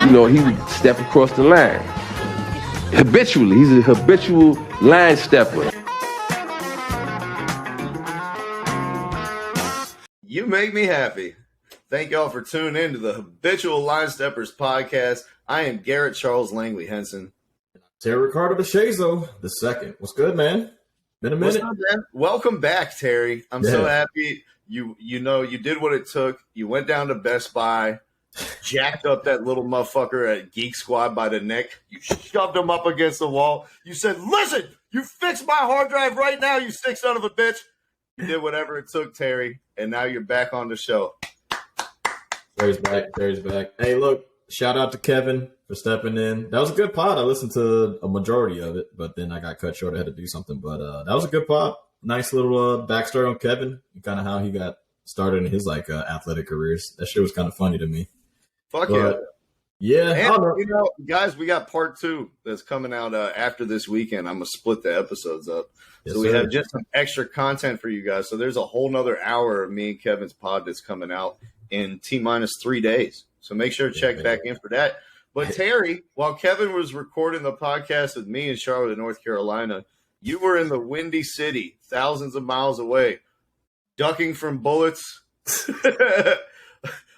he would step across the line. Habitually. He's a habitual line stepper. You make me happy. Thank y'all for tuning in to the Habitual Line Steppers podcast. I am Garrett Charles Langley Henson. Terry Ricardo DeShazo the second. What's good, man? Been a minute. What's up, man? Welcome back, Terry. I'm so happy. You did what it took. You went down to Best Buy, jacked up that little motherfucker at Geek Squad by the neck. You shoved him up against the wall. You said, "Listen, you fix my hard drive right now, you sick son of a bitch." You did whatever it took, Terry, and now you're back on the show. Terry's back. Hey, look, shout out to Kevin for stepping in. That was a good pod. I listened to a majority of it, but then I got cut short. I had to do something, but that was a good pod. Nice little backstory on Kevin and kind of how he got started in his athletic careers. That shit was kind of funny to me. Fuck but, yeah. And, guys, we got part 2 that's coming out after this weekend. I'm going to split the episodes up. Yes, so we have just some extra content for you guys. So there's a whole nother hour of me and Kevin's pod that's coming out in T-minus 3 days. So make sure to check back in for that. But Terry, while Kevin was recording the podcast with me in Charlotte, North Carolina, you were in the Windy City, thousands of miles away, ducking from bullets,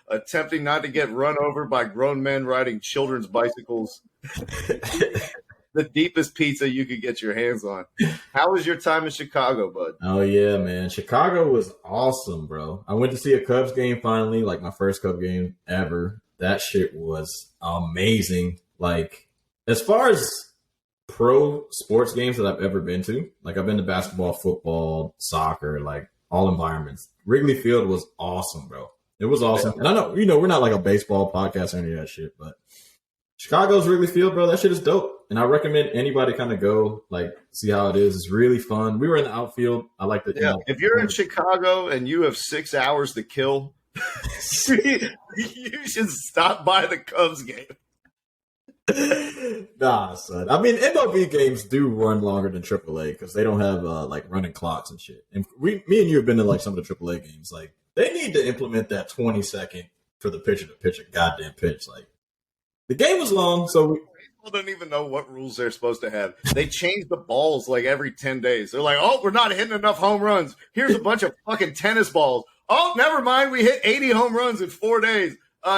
attempting not to get run over by grown men riding children's bicycles. The deepest pizza you could get your hands on. How was your time in Chicago, bud? Oh, yeah, man. Chicago was awesome, bro. I went to see a Cubs game finally, like my first Cubs game ever. That shit was amazing. Like, as far as pro sports games that I've ever been to, like I've been to basketball, football, soccer, like all environments. Wrigley Field was awesome, bro. It was awesome. And I know, we're not like a baseball podcast or any of that shit, but Chicago's Wrigley Field, bro, that shit is dope. And I recommend anybody kind of go, like, see how it is. It's really fun. We were in the outfield. I like the if you're in Chicago and you have 6 hours to kill, you should stop by the Cubs game. Nah, son. I mean, MLB games do run longer than AAA because they don't have running clocks and shit. And me and you have been to like some of the AAA games. Like, they need to implement that 20-second for the pitcher to pitch a goddamn pitch. Like, the game was long, so people don't even know what rules they're supposed to have. They change the balls like every 10 days. They're like, "Oh, we're not hitting enough home runs. Here's a bunch of fucking tennis balls. Oh, never mind. We hit 80 home runs in 4 days.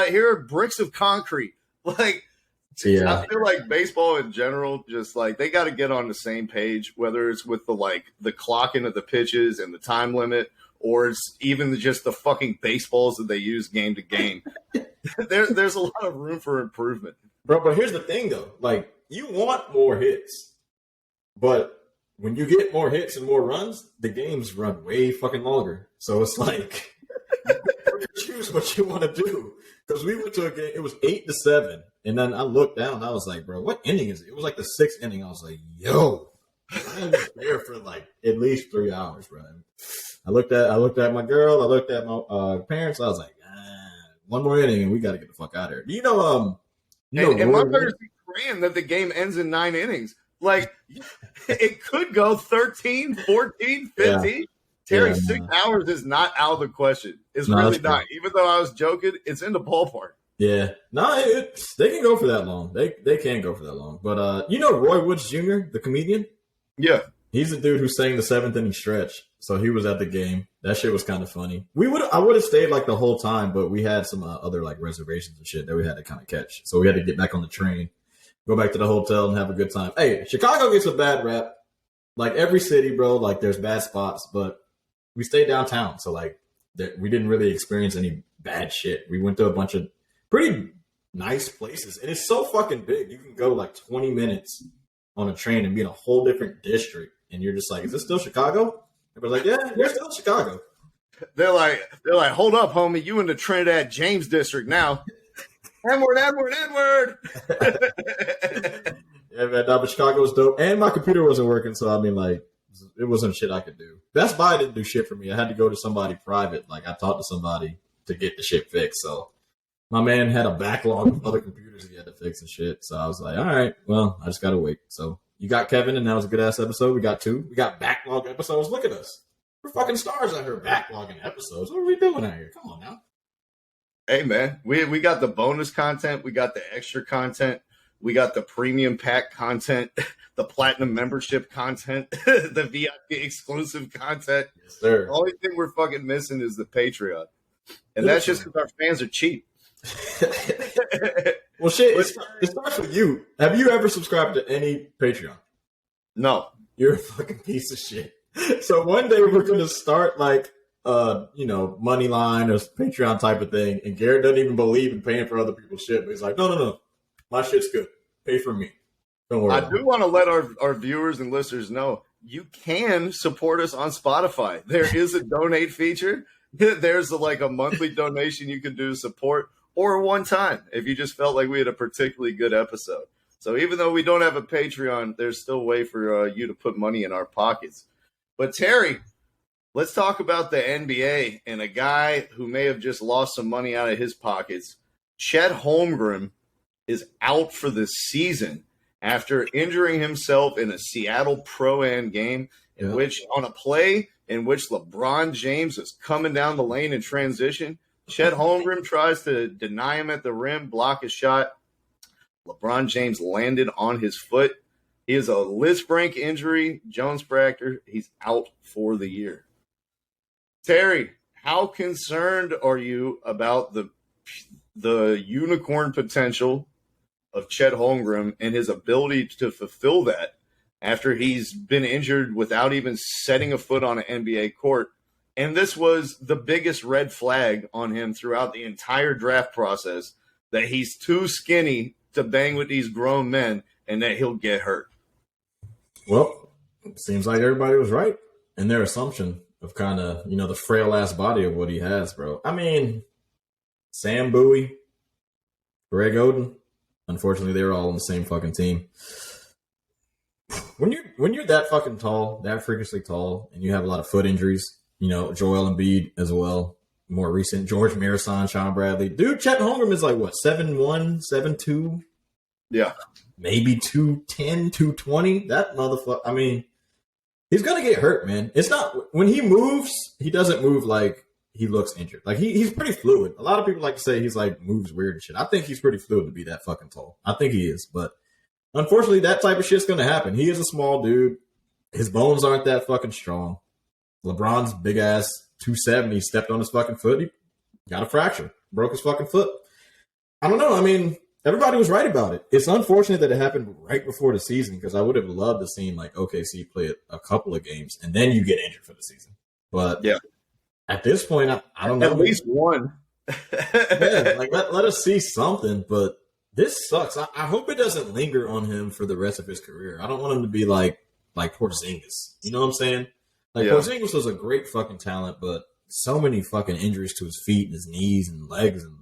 Here are bricks of concrete." Like, yeah. I feel like baseball in general, just like they got to get on the same page, whether it's with the clocking of the pitches and the time limit, or it's even just the fucking baseballs that they use game to game. There's a lot of room for improvement. Bro, but here's the thing, though. Like, you want more hits. But when you get more hits and more runs, the games run way fucking longer. So it's like, you choose what you want to do. Because we went to a game, it was 8-7. And then I looked down, I was like, bro, what inning is it? It was like the 6th inning. I was like, yo, I was there for like at least 3 hours, bro. I looked at my girl, I looked at my parents, I was like, one more inning and we got to get the fuck out of here. And my players be praying that the game ends in 9 innings. Like, it could go 13, 14, 15. Yeah. Terry, 6 hours is not out of the question. It's really not. Even though I was joking, it's in the ballpark. Yeah. No, they can go for that long. They can go for that long. But, Roy Woods Jr., the comedian? Yeah. He's the dude who sang the 7th inning stretch. So he was at the game. That shit was kind of funny. I would have stayed like the whole time, but we had some other like reservations and shit that we had to kind of catch. So we had to get back on the train, go back to the hotel and have a good time. Hey, Chicago gets a bad rap. Like every city, bro, like there's bad spots, but we stayed downtown. So like we didn't really experience any bad shit. We went to a bunch of pretty nice places. And it's so fucking big. You can go like 20 minutes on a train and be in a whole different district. And you're just like, is this still Chicago? Everybody's like, yeah, you're still Chicago. They're like, hold up, homie, you in the Trinidad James district now. N-word. Yeah, man, but Chicago was dope. And my computer wasn't working, so I mean, like, it wasn't shit I could do. Best Buy didn't do shit for me. I had to go to somebody private. Like, I talked to somebody to get the shit fixed. So my man had a backlog of other computers he had to fix and shit. So I was like, all right, well, I just got to wait. So you got Kevin, and that was a good-ass episode. We got 2. We got backlog episodes. Look at us. We're fucking stars out here backlogging episodes. What are we doing out here? Come on now. Hey, man, we got the bonus content. We got the extra content. We got the premium pack content, the platinum membership content, the VIP exclusive content. Yes, sir. The only thing we're fucking missing is the Patreon. And that's just because our fans are cheap. Well, shit, it starts with you. Have you ever subscribed to any Patreon? No. You're a fucking piece of shit. So one day we're going to start like, money line or Patreon type of thing. And Garrett doesn't even believe in paying for other people's shit. But he's like, no. My shit's good. Pay for me. Don't worry. I do want to let our viewers and listeners know you can support us on Spotify. There is a donate feature. There's a monthly donation you can do to support, or a one time if you just felt like we had a particularly good episode. So even though we don't have a Patreon, there's still a way for you to put money in our pockets. But Terry, let's talk about the NBA and a guy who may have just lost some money out of his pockets. Chet Holmgren is out for the season after injuring himself in a Seattle Pro-Am game on a play in which LeBron James is coming down the lane in transition. Chet Holmgren tries to deny him at the rim, block a shot. LeBron James landed on his foot. He has a Lisfranc injury, Jones fracture. He's out for the year. Terry, how concerned are you about the unicorn potential of Chet Holmgren and his ability to fulfill that after he's been injured without even setting a foot on an NBA court? And this was the biggest red flag on him throughout the entire draft process, that he's too skinny to bang with these grown men and that he'll get hurt. Well, it seems like everybody was right in their assumption of kind of, the frail ass body of what he has, bro. I mean, Sam Bowie, Greg Oden, unfortunately, they were all on the same fucking team. When you're that fucking tall, that freakishly tall, and you have a lot of foot injuries, Joel Embiid as well, more recent, George Marasan, Sean Bradley. Dude, Chet Holmgren is like, what, 7'1", 7'2"? Yeah. Maybe 210, 220. That motherfucker, I mean, he's going to get hurt, man. It's not, when he moves, he doesn't move like he looks injured. Like, he's pretty fluid. A lot of people like to say he's like, moves weird and shit. I think he's pretty fluid to be that fucking tall. I think he is, but unfortunately, that type of shit's going to happen. He is a small dude. His bones aren't that fucking strong. LeBron's big ass 270 stepped on his fucking foot. He got a fracture, broke his fucking foot. I don't know. I mean, everybody was right about it. It's unfortunate that it happened right before the season, because I would have loved to see like OKC play a couple of games and then you get injured for the season. But yeah, at this point, I don't know. At least one. Yeah, like let us see something. But this sucks. I hope it doesn't linger on him for the rest of his career. I don't want him to be like Porzingis. You know what I'm saying? Porzingis was a great fucking talent, but so many fucking injuries to his feet and his knees and legs and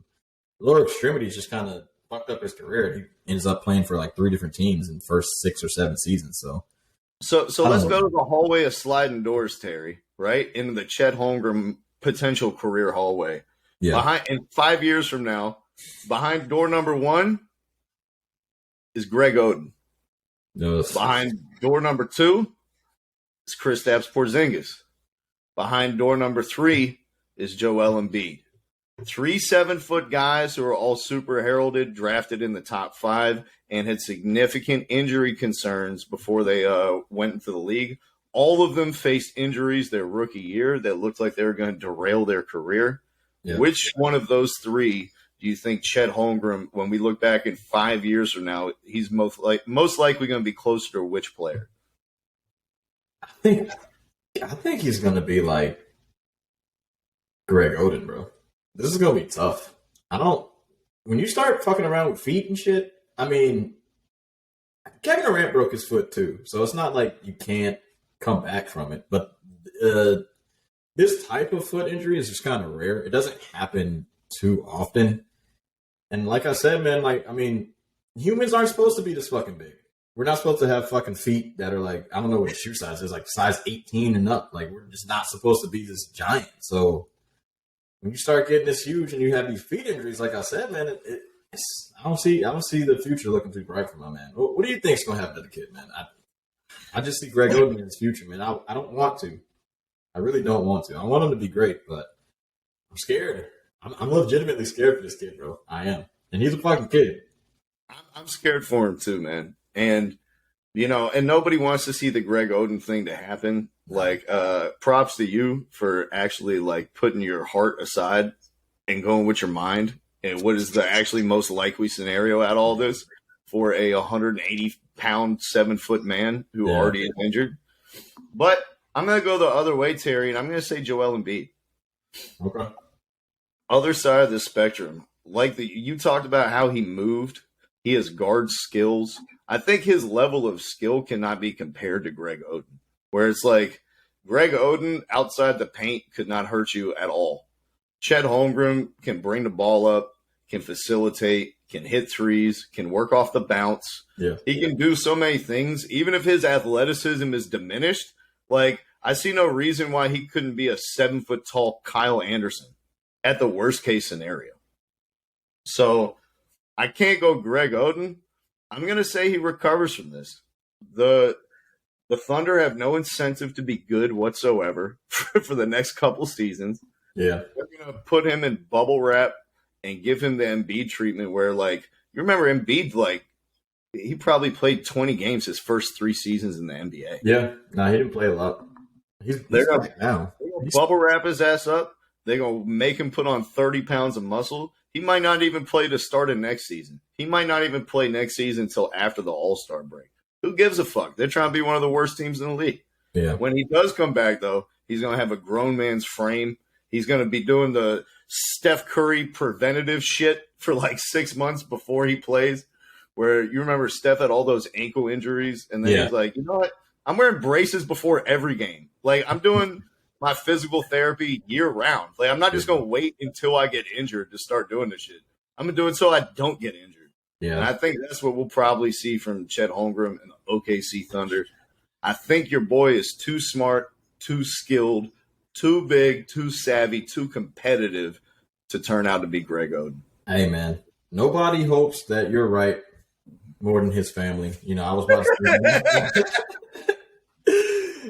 lower extremities just kind of fucked up his career. He ends up playing for like 3 different teams in the first 6 or 7 seasons. So let's go to the hallway of sliding doors, Terry, right? Into the Chet Holmgren potential career hallway. Yeah. In 5 years from now, behind door number 1 is Greg Oden. No, behind door number 2 is Kristaps Porzingis. Behind door number 3 is Joel Embiid. 3 7-foot guys who are all super heralded, drafted in the top 5, and had significant injury concerns before they went into the league. All of them faced injuries their rookie year that looked like they were going to derail their career. Yeah. Which one of those 3 do you think Chet Holmgren, when we look back in 5 years from now, he's most likely going to be closer to which player? I think he's going to be like Greg Oden, bro. This is going to be tough. When you start fucking around with feet and shit, I mean, Kevin Durant broke his foot too. So it's not like you can't come back from it. But this type of foot injury is just kind of rare. It doesn't happen too often. And like I said, man, humans aren't supposed to be this fucking big. We're not supposed to have fucking feet that are like, I don't know what a shoe size is, like size 18 and up. Like, we're just not supposed to be this giant. So when you start getting this huge and you have these feet injuries, like I said, man, I don't see the future looking too bright for my man. What do you think's going to happen to the kid, man? I just see Greg Oden in his future, man. I don't want to. I really don't want to. I want him to be great, but I'm scared. I'm legitimately scared for this kid, bro. I am. And he's a fucking kid. I'm scared for him too, man. And, and nobody wants to see the Greg Oden thing to happen. Like, props to you for actually, like, putting your heart aside and going with your mind. And what is the actually most likely scenario at all this for a 180-pound, 7-foot man who already is injured? But I'm going to go the other way, Terry, and I'm going to say Joel Embiid. Okay. Other side of the spectrum. Like you talked about how he moved. He has guard skills. I think his level of skill cannot be compared to Greg Oden. Where it's like Greg Oden outside the paint could not hurt you at all. Chet Holmgren can bring the ball up, can facilitate, can hit threes, can work off the bounce. Yeah. He can do so many things. Even if his athleticism is diminished, like I see no reason why he couldn't be a 7-foot-tall Kyle Anderson at the worst case scenario. So I can't go Greg Oden. I'm going to say he recovers from this. The Thunder have no incentive to be good whatsoever for the next couple seasons. Yeah. They're going to put him in bubble wrap and give him the Embiid treatment where, like, you remember Embiid, like, he probably played 20 games his first 3 seasons in the NBA. Yeah. No, he didn't play a lot. They're going to bubble wrap his ass up. They're going to make him put on 30 pounds of muscle. He might not even play to start of next season. He might not even play next season until after the All-Star break. Who gives a fuck? They're trying to be one of the worst teams in the league. Yeah. When he does come back, though, he's going to have a grown man's frame. He's going to be doing the Steph Curry preventative shit for like 6 months before he plays, where you remember Steph had all those ankle injuries, and then he's like, you know what? I'm wearing braces before every game. Like, I'm doing my physical therapy year-round. Like, I'm not just going to wait until I get injured to start doing this shit. I'm going to do it so I don't get injured. Yeah. And I think that's what we'll probably see from Chet Holmgren and the OKC Thunder. I think your boy is too smart, too skilled, too big, too savvy, too competitive to turn out to be Greg Oden. Hey, man. Nobody hopes that you're right more than his family. I was about to say,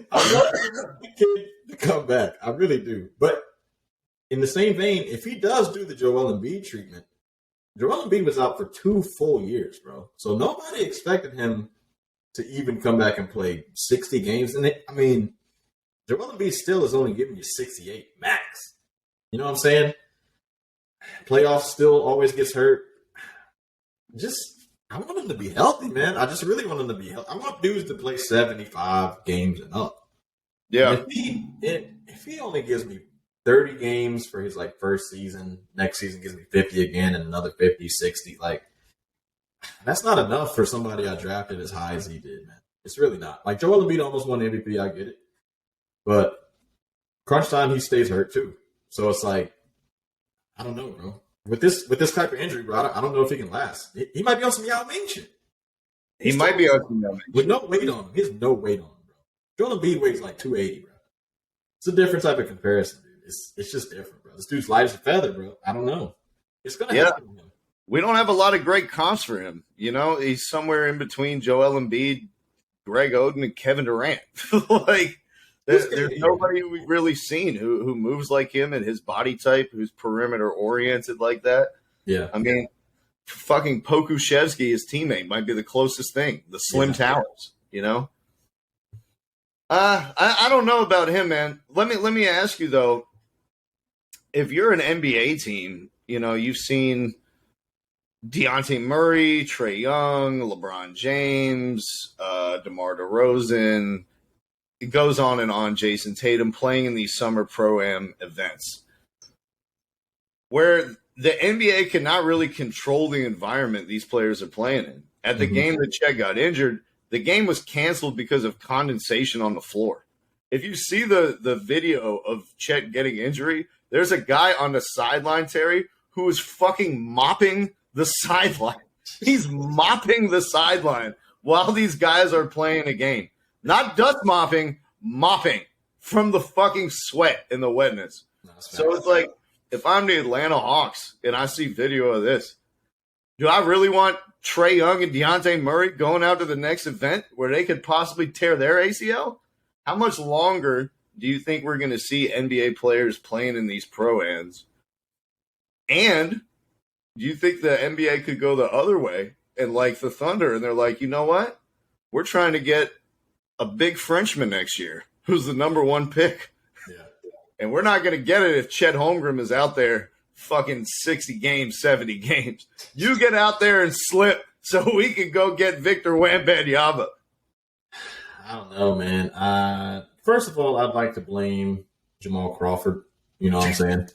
I want the kid to come back. I really do. But in the same vein, if he does do the Joel Embiid treatment, Joel Embiid was out for 2 full years, bro. So nobody expected him to even come back and play 60 games. And Joel Embiid still is only giving you 68 max. You know what I'm saying? Playoffs still always gets hurt. I want him to be healthy, man. I just really want him to be healthy. I want dudes to play 75 games and up. Yeah. If he only gives me 30 games for his first season, next season gives me 50 again and another 50, 60, that's not enough for somebody I drafted as high as he did, man. It's really not. Joel Embiid almost won MVP, I get it. But crunch time, he stays hurt too. So it's I don't know, bro. With this type of injury, bro, I don't know if he can last. He might be on some Yao Ming shit. He might be on some Yao Ming shit. With no weight on him. He has no weight on him, bro. Joel Embiid weighs 280, bro. It's a different type of comparison, dude. It's just different, bro. This dude's light as a feather, bro. I don't know. It's going to happen to him. We don't have a lot of great comps for him. He's somewhere in between Joel Embiid, Greg Oden, and Kevin Durant. There's nobody we've really seen who moves like him and his body type, who's perimeter oriented like that. Yeah. Fucking Pokuševski, his teammate, might be the closest thing. The Slim Towers, I don't know about him, man. Let me ask you though, if you're an NBA team, you've seen Dejounte Murray, Trae Young, LeBron James, DeMar DeRozan. It goes on and on, Jason Tatum, playing in these summer Pro-Am events where the NBA cannot really control the environment these players are playing in. At the game that Chet got injured, the game was canceled because of condensation on the floor. If you see the video of Chet getting injury, there's a guy on the sideline, Terry, who is fucking mopping the sideline. He's mopping the sideline while these guys are playing a game. Not dust mopping from the fucking sweat and the wetness. So it's if I'm the Atlanta Hawks and I see video of this, do I really want Trae Young and Dejounte Murray going out to the next event where they could possibly tear their ACL? How much longer do you think we're going to see NBA players playing in these Pro-Ams And do you think the NBA could go the other way and like the Thunder, and they're like, you know what? We're trying to get a big Frenchman next year who's the number 1 pick. Yeah. And we're not going to get it if Chet Holmgren is out there fucking 60 games, 70 games. You get out there and slip so we can go get Victor Wembanyama. I don't know, man. First of all, I'd like to blame Jamal Crawford. You know what I'm saying?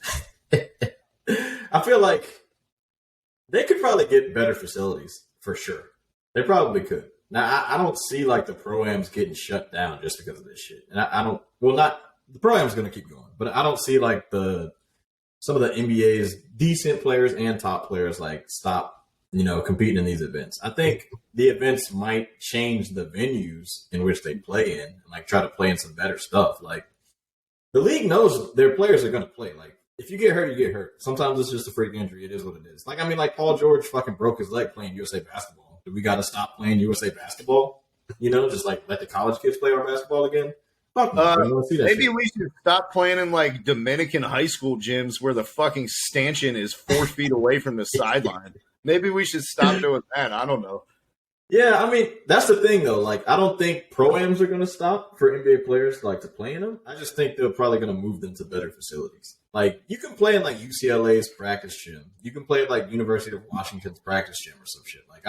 I feel like they could probably get better facilities for sure. They probably could. Now, I don't see like the Pro-Ams getting shut down just because of this shit. And I don't, well, not the Pro-Am's going to keep going, but I don't see like some of the NBA's decent players and top players like stop, competing in these events. I think the events might change the venues in which they play in and like try to play in some better stuff. Like the league knows their players are going to play. Like if you get hurt, you get hurt. Sometimes it's just a freak injury. It is what it is. Like, I mean, like Paul George fucking broke his leg playing USA basketball. Do we got to stop playing USA basketball? Just like let the college kids play our basketball again? Fuck no, maybe we should stop playing in like Dominican high school gyms where the fucking stanchion is 4 feet away from the sideline. Maybe we should stop doing that. I don't know. Yeah, I mean, that's the thing, though. Like, I don't think Pro-Ams are going to stop for NBA players like to play in them. I just think they're probably going to move them to better facilities. Like, you can play in, like, UCLA's practice gym. You can play at, like, University of Washington's practice gym or some shit. Like,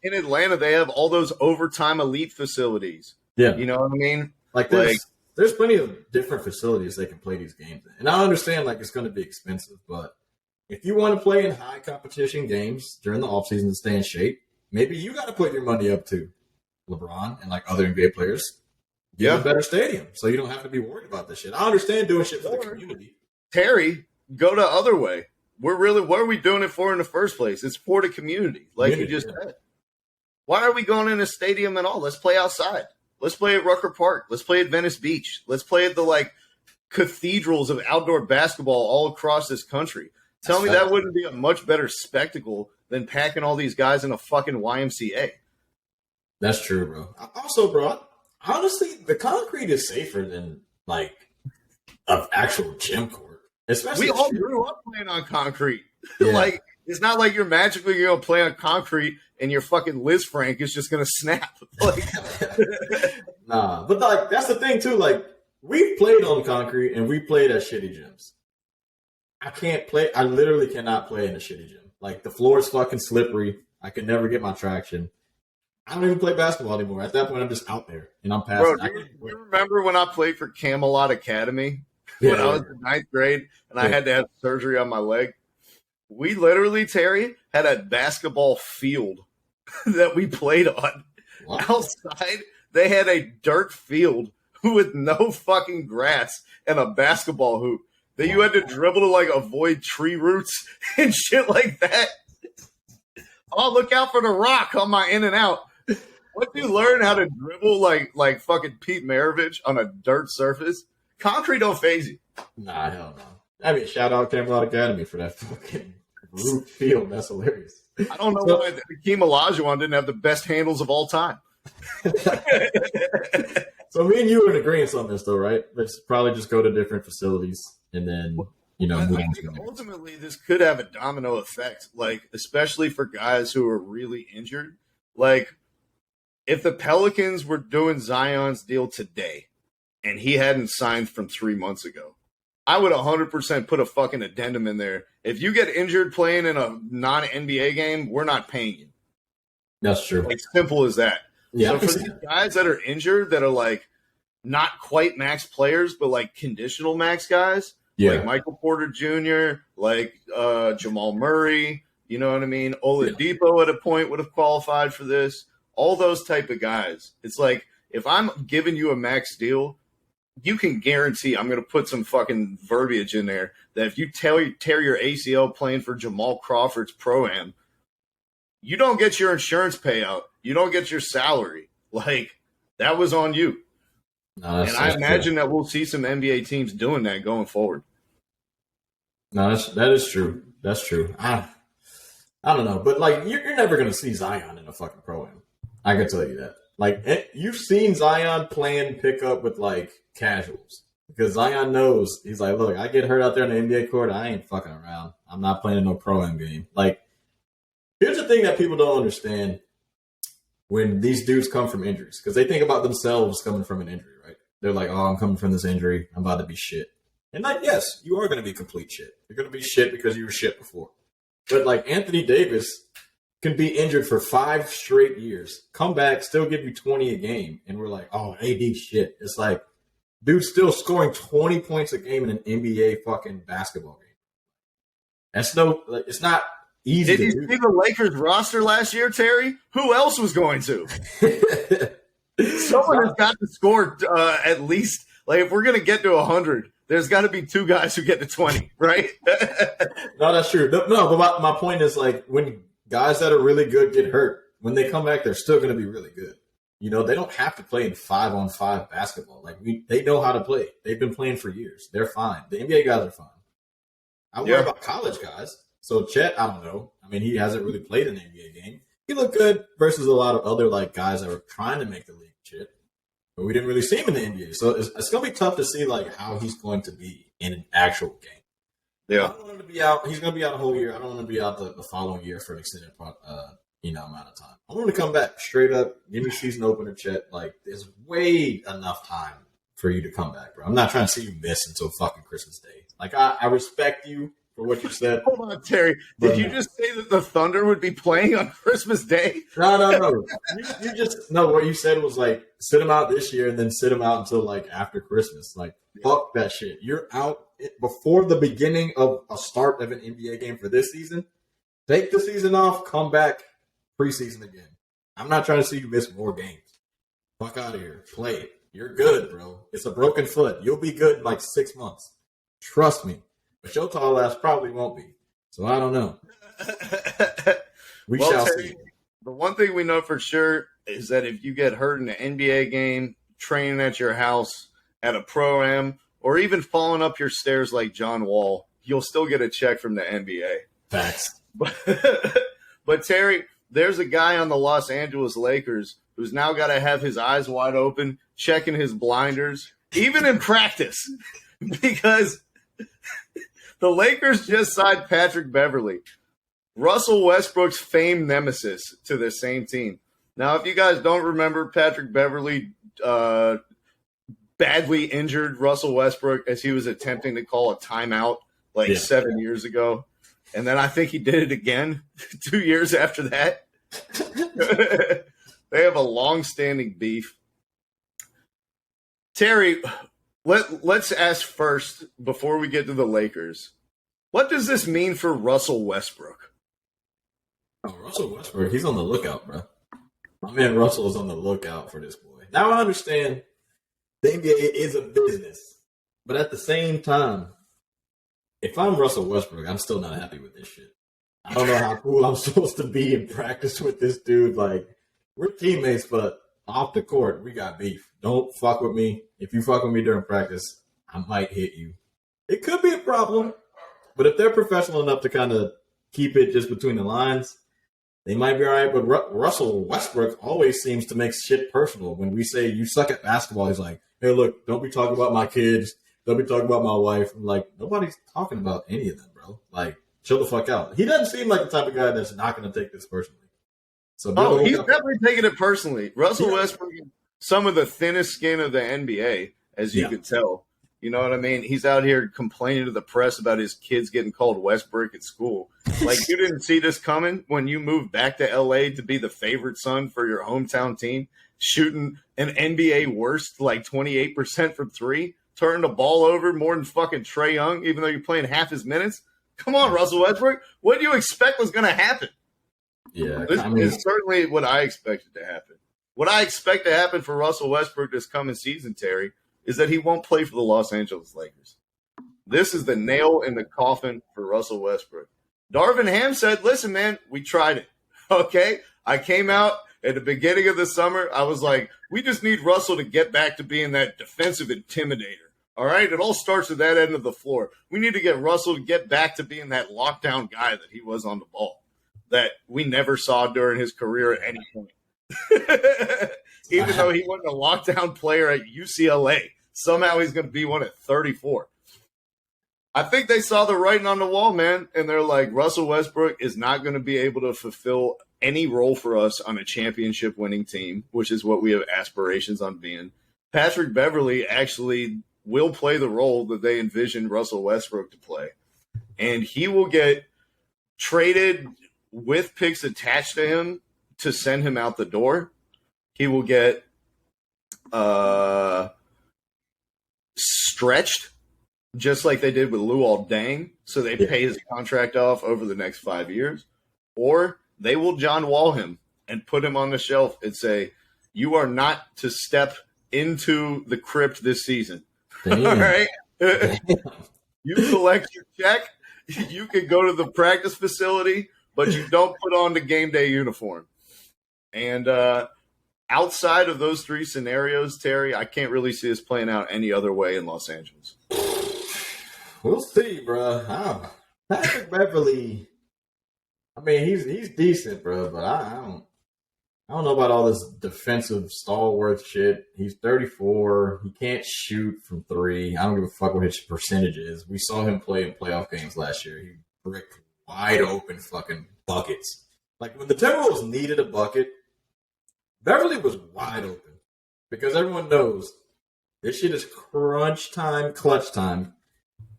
in Atlanta, they have all those overtime elite facilities. Yeah. You know what I mean? Like, there's plenty of different facilities they can play these games in. And I understand, like, it's going to be expensive. But if you want to play in high competition games during the offseason to stay in shape, maybe you got to put your money up to LeBron and, like, other NBA players. Get a better stadium so you don't have to be worried about this shit. I understand doing shit for the community. Terry, go the other way. What are we doing it for in the first place? It's for the community, like you just said. Why are we going in a stadium at all? Let's play outside. Let's play at Rucker Park. Let's play at Venice Beach. Let's play at the like cathedrals of outdoor basketball all across this country. Tell me that wouldn't be a much better spectacle than packing all these guys in a fucking YMCA. That's true, bro. Also, bro, honestly, the concrete is safer than like an actual gym court. Especially we all grew up playing on concrete. Yeah. Like, it's not like you're magically going to play on concrete and your fucking Liz Frank is just going to snap. Like, nah, but like that's the thing too. Like we've played on concrete and we played at shitty gyms. I literally cannot play in a shitty gym. Like the floor is fucking slippery. I could never get my traction. I don't even play basketball anymore. At that point, I'm just out there and I'm passing. Bro, do you remember when I played for Camelot Academy? When I was in 9th grade and I had to have surgery on my leg, we literally, Terry, had a basketball field that we played on. What? Outside, they had a dirt field with no fucking grass and a basketball hoop that you had to dribble to like avoid tree roots and shit like that. Oh, look out for the rock on my in and out. Once you learn how to dribble like fucking Pete Maravich on a dirt surface, concrete don't phase you. Nah, hell no. I mean, shout out Camelot Academy for that fucking root field. That's hilarious. I don't know why Hakeem Olajuwon didn't have the best handles of all time. So me and you are in agreement on this, though, right? Let's probably just go to different facilities and then, move on to ultimately, this could have a domino effect, like especially for guys who are really injured. Like, if the Pelicans were doing Zion's deal today, and he hadn't signed from 3 months ago, I would 100% put a fucking addendum in there. If you get injured playing in a non-NBA game, we're not paying you. That's true. Like, simple as that. Yeah, so for these guys that are injured, that are like not quite max players, but like conditional max guys, like Michael Porter Jr., like Jamal Murray, you know what I mean? Oladipo at a point would have qualified for this. All those type of guys. It's like, if I'm giving you a max deal, you can guarantee I'm going to put some fucking verbiage in there that if you tear your ACL playing for Jamal Crawford's Pro-Am, you don't get your insurance payout. You don't get your salary. Like, that was on you. No, and I imagine that we'll see some NBA teams doing that going forward. No, that is true. That's true. I don't know. But, like, you're never going to see Zion in a fucking Pro-Am. I can tell you that. Like, you've seen Zion playing pickup with, like, casuals. Because Zion knows, he's like, look, I get hurt out there in the NBA court, I ain't fucking around. I'm not playing no Pro-Am game. Like, here's the thing that people don't understand when these dudes come from injuries, because they think about themselves coming from an injury, right? They're like, oh, I'm coming from this injury. I'm about to be shit. And like, yes, you are going to be complete shit. You're going to be shit because you were shit before. But like Anthony Davis can be injured for 5 straight years, come back, still give you 20 a game. And we're like, oh, AD shit. It's like, dude's still scoring 20 points a game in an NBA fucking basketball game. That's it's not easy Did you see the Lakers roster last year, Terry? Who else was going to? Someone has got to score at least, like, if we're going to get to 100, there's got to be 2 guys who get to 20, right? No, that's true. No, but my point is, like, when guys that are really good get hurt, when they come back, they're still going to be really good. You know, they don't have to play in 5-on-5 basketball. Like, they know how to play. They've been playing for years. They're fine. The NBA guys are fine. I worry about college guys. So Chet, I don't know. I mean, he hasn't really played an NBA game. He looked good versus a lot of other like guys that were trying to make the league shit. But we didn't really see him in the NBA. So it's going to be tough to see like how he's going to be in an actual game. Yeah. I don't want him to be out. He's going to be out a whole year. I don't want him to be out the following year for an extended amount of time. I want him to come back straight up, give me season opener, Chet. Like, there's way enough time for you to come back, bro. I'm not trying to see you miss until fucking Christmas Day. Like, I respect you for what you said. Hold on, Terry. Did you just say that the Thunder would be playing on Christmas Day? No. You just what you said was like sit him out this year and then sit him out until like after Christmas. Like, fuck that shit. You're out before the beginning of a start of an NBA game for this season. Take the season off, come back preseason again. I'm not trying to see you miss more games. Fuck out of here. Play. You're good, bro. It's a broken foot. You'll be good in like 6 months. Trust me. But your tall ass probably won't be. So I don't know. We shall see. The one thing we know for sure is that if you get hurt in an NBA game, training at your house, at a Pro-Am, or even falling up your stairs like John Wall, you'll still get a check from the NBA. Facts. But Terry, there's a guy on the Los Angeles Lakers who's now got to have his eyes wide open, checking his blinders, even in practice, because the Lakers just signed Patrick Beverly, Russell Westbrook's famed nemesis, to the same team. Now, if you guys don't remember, Patrick Beverly badly injured Russell Westbrook as he was attempting to call a timeout 7 years ago. And then I think he did it again 2 years after that. They have a long-standing beef. Terry, let's ask first, before we get to the Lakers, what does this mean for Russell Westbrook? Oh, Russell Westbrook, he's on the lookout, bro. My man Russell is on the lookout for this boy. Now I understand the NBA is a business, but at the same time, if I'm Russell Westbrook, I'm still not happy with this shit. I don't know how cool I'm supposed to be in practice with this dude. Like, we're teammates, but off the court, we got beef. Don't fuck with me. If you fuck with me during practice, I might hit you. It could be a problem, but if they're professional enough to kind of keep it just between the lines, they might be all right. But Russell Westbrook always seems to make shit personal. When we say you suck at basketball, he's like, hey, look, don't be talking about my kids. Don't be talking about my wife. I'm like, nobody's talking about any of them, bro. Like, chill the fuck out. He doesn't seem like the type of guy that's not going to take this personally. So, he's definitely taking it personally. Russell Westbrook, some of the thinnest skin of the NBA, as you could tell. You know what I mean? He's out here complaining to the press about his kids getting called Westbrook at school. Like, you didn't see this coming when you moved back to L.A. to be the favorite son for your hometown team, shooting an NBA worst, like 28% from three, turning the ball over more than fucking Trae Young, even though you're playing half his minutes. Come on, Russell Westbrook. What do you expect was going to happen? Yeah, this is certainly what I expected to happen. What I expect to happen for Russell Westbrook this coming season, Terry, is that he won't play for the Los Angeles Lakers. This is the nail in the coffin for Russell Westbrook. Darvin Ham said, listen, man, we tried it. Okay? I came out at the beginning of the summer. I was like, we just need Russell to get back to being that defensive intimidator. All right? It all starts at that end of the floor. We need to get Russell to get back to being that lockdown guy that he was on the ball, that we never saw during his career at any point. Even though he wasn't a lockdown player at UCLA, somehow he's going to be one at 34. I think they saw the writing on the wall, man, and they're like, Russell Westbrook is not going to be able to fulfill any role for us on a championship-winning team, which is what we have aspirations on being. Patrick Beverly actually will play the role that they envisioned Russell Westbrook to play, and he will get traded with picks attached to him to send him out the door. He will get stretched, just like they did with Luol Deng, so they pay his contract off over the next 5 years. Or they will John Wall him and put him on the shelf and say, you are not to step into the crypt this season. All right? You collect your check. You can go to the practice facility, but you don't put on the game day uniform. And outside of those three scenarios, Terry, I can't really see us playing out any other way in Los Angeles. We'll see, bro. Patrick Beverly, I mean, he's decent, bro, but I don't know about all this defensive stalwart shit. He's 34. He can't shoot from three. I don't give a fuck what his percentage is. We saw him play in playoff games last year. He bricked wide open fucking buckets. Like, when the Timberwolves needed a bucket, Beverly was wide open. Because everyone knows this shit is crunch time, clutch time.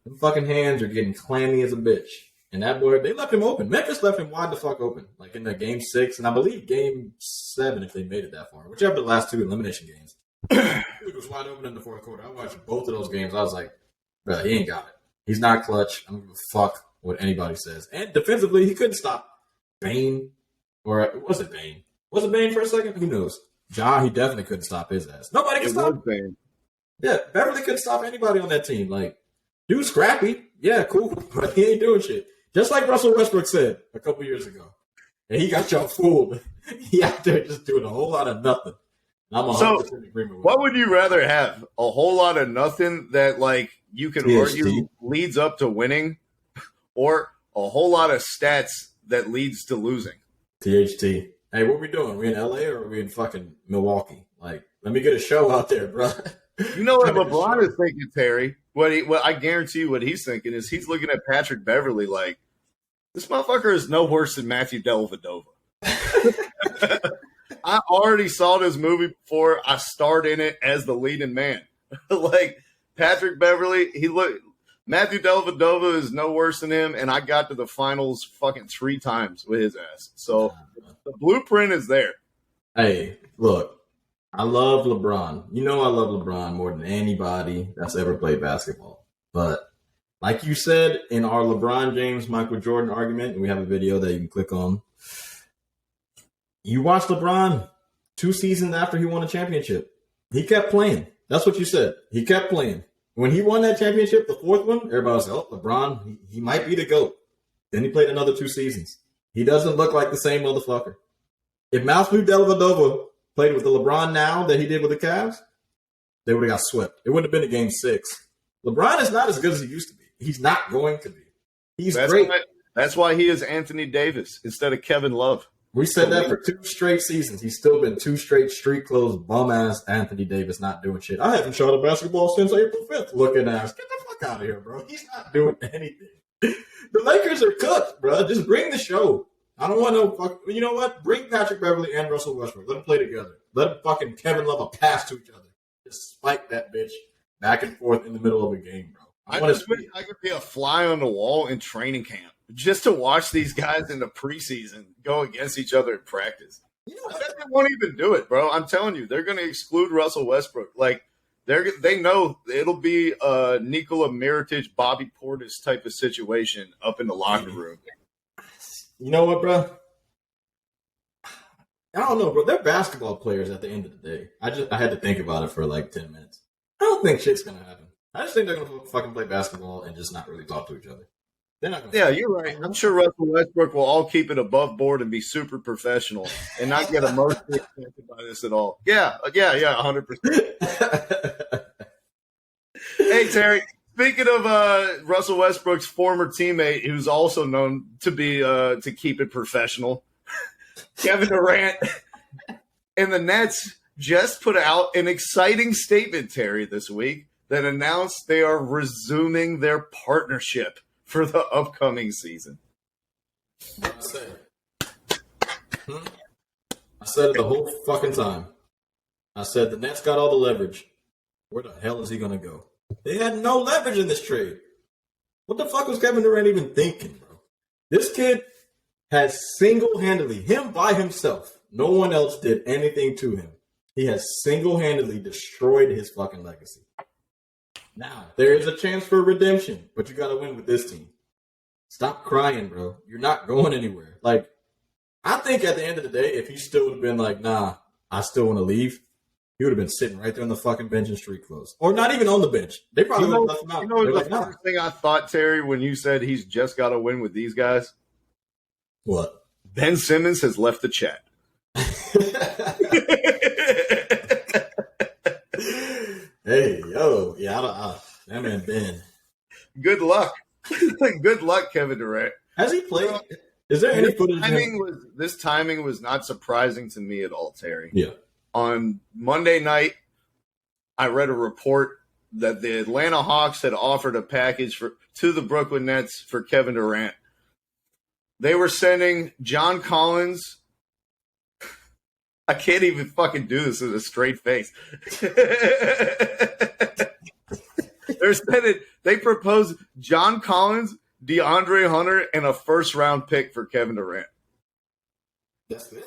The fucking hands are getting clammy as a bitch. And that boy, they left him open. Memphis left him wide the fuck open. Like in the game 6, and I believe game 7 if they made it that far. Whichever the last 2 elimination games. It was wide open in the fourth quarter. I watched both of those games. I was like, bro, he ain't got it. He's not clutch. I don't give a fuck what anybody says. And defensively, he couldn't stop Bane. Or was it Bane? Was it Bane for a second? Who knows? Ja, he definitely couldn't stop his ass. Nobody could stop Bane. Yeah, Beverly couldn't stop anybody on that team. Like, dude's scrappy. Yeah, cool. But he ain't doing shit. Just like Russell Westbrook said a couple years ago. And he got y'all fooled. He out there just doing a whole lot of nothing. I'm 100% in agreement with what would you rather have? A whole lot of nothing that, like, you can argue leads up to winning, or a whole lot of stats that leads to losing? THT. Hey, what we doing? We in LA or are we in fucking Milwaukee? Like, let me get a show out there, bro. You know what LeBron is thinking, Terry? What I guarantee you what he's thinking is he's looking at Patrick Beverly like, this motherfucker is no worse than Matthew Dellavedova. I already saw this movie before I starred in it as the leading man. Like, Patrick Beverly, Matthew Dellavedova is no worse than him, and I got to the finals fucking 3 times with his ass. So the blueprint is there. Hey, look. I love LeBron. You know I love LeBron more than anybody that's ever played basketball. But like you said in our LeBron James, Michael Jordan argument, and we have a video that you can click on. You watch LeBron 2 seasons after he won a championship. He kept playing. That's what you said. He kept playing. When he won that championship, the 4th one, everybody was like, oh, LeBron, he might be the GOAT. Then he played another 2 seasons. He doesn't look like the same motherfucker. If Matthew Dellavedova played with the LeBron now that he did with the Cavs, they would have got swept. It wouldn't have been a game 6. LeBron is not as good as he used to be. He's not going to be. He's great. That's why he is Anthony Davis instead of Kevin Love. We said that for 2 straight seasons. He's still been 2 straight street clothes, bum-ass Anthony Davis not doing shit. I haven't shot a basketball since April 5th. Looking ass. Get the fuck out of here, bro. He's not doing anything. The Lakers are cooked, bro. Just bring the show. I don't want no fuck. You know what? Bring Patrick Beverly and Russell Westbrook. Let them play together. Let them fucking Kevin Love a pass to each other. Just spike that bitch back and forth in the middle of a game, bro. I could be a fly on the wall in training camp just to watch these guys in the preseason go against each other in practice. You know, they won't even do it, bro. I'm telling you, they're going to exclude Russell Westbrook. Like, they know it'll be a Nikola Mirotic, Bobby Portis type of situation up in the locker room. You know what, bro? I don't know, bro. They're basketball players at the end of the day. I had to think about it for like 10 minutes. I don't think shit's going to happen. I just think they're going to fucking play basketball and just not really talk to each other. They're not going to. Yeah, you're right. I'm sure Russell Westbrook will all keep it above board and be super professional and not get emotionally affected by this at all. Yeah, 100%. Hey, Terry. Speaking of Russell Westbrook's former teammate, who's also known to be to keep it professional, Kevin Durant and the Nets just put out an exciting statement, Terry, this week that announced they are resuming their partnership for the upcoming season. I said it the whole fucking time. I said the Nets got all the leverage. Where the hell is he going to go? They had no leverage in this trade. What the fuck was Kevin Durant even thinking, bro? This kid has single-handedly, him by himself, no one else did anything to him. He has single-handedly destroyed his fucking legacy. Now, there is a chance for redemption, but you got to win with this team. Stop crying, bro. You're not going anywhere. Like, I think at the end of the day, if he still would have been like, nah, I still want to leave, he would have been sitting right there on the fucking bench in street clothes. Or not even on the bench. They probably would have left him out. You know the like, first thing I thought, Terry, when you said he's just got to win with these guys? What? Ben Simmons has left the chat. Hey, yo. Yeah, that man Ben. Good luck. Good luck, Kevin Durant. Has he played? Is there any footage? This timing was not surprising to me at all, Terry. Yeah. On Monday night, I read a report that the Atlanta Hawks had offered a package to the Brooklyn Nets for Kevin Durant. They were sending John Collins. I can't even fucking do this with a straight face. They proposed John Collins, DeAndre Hunter, and a first-round pick for Kevin Durant. That's it?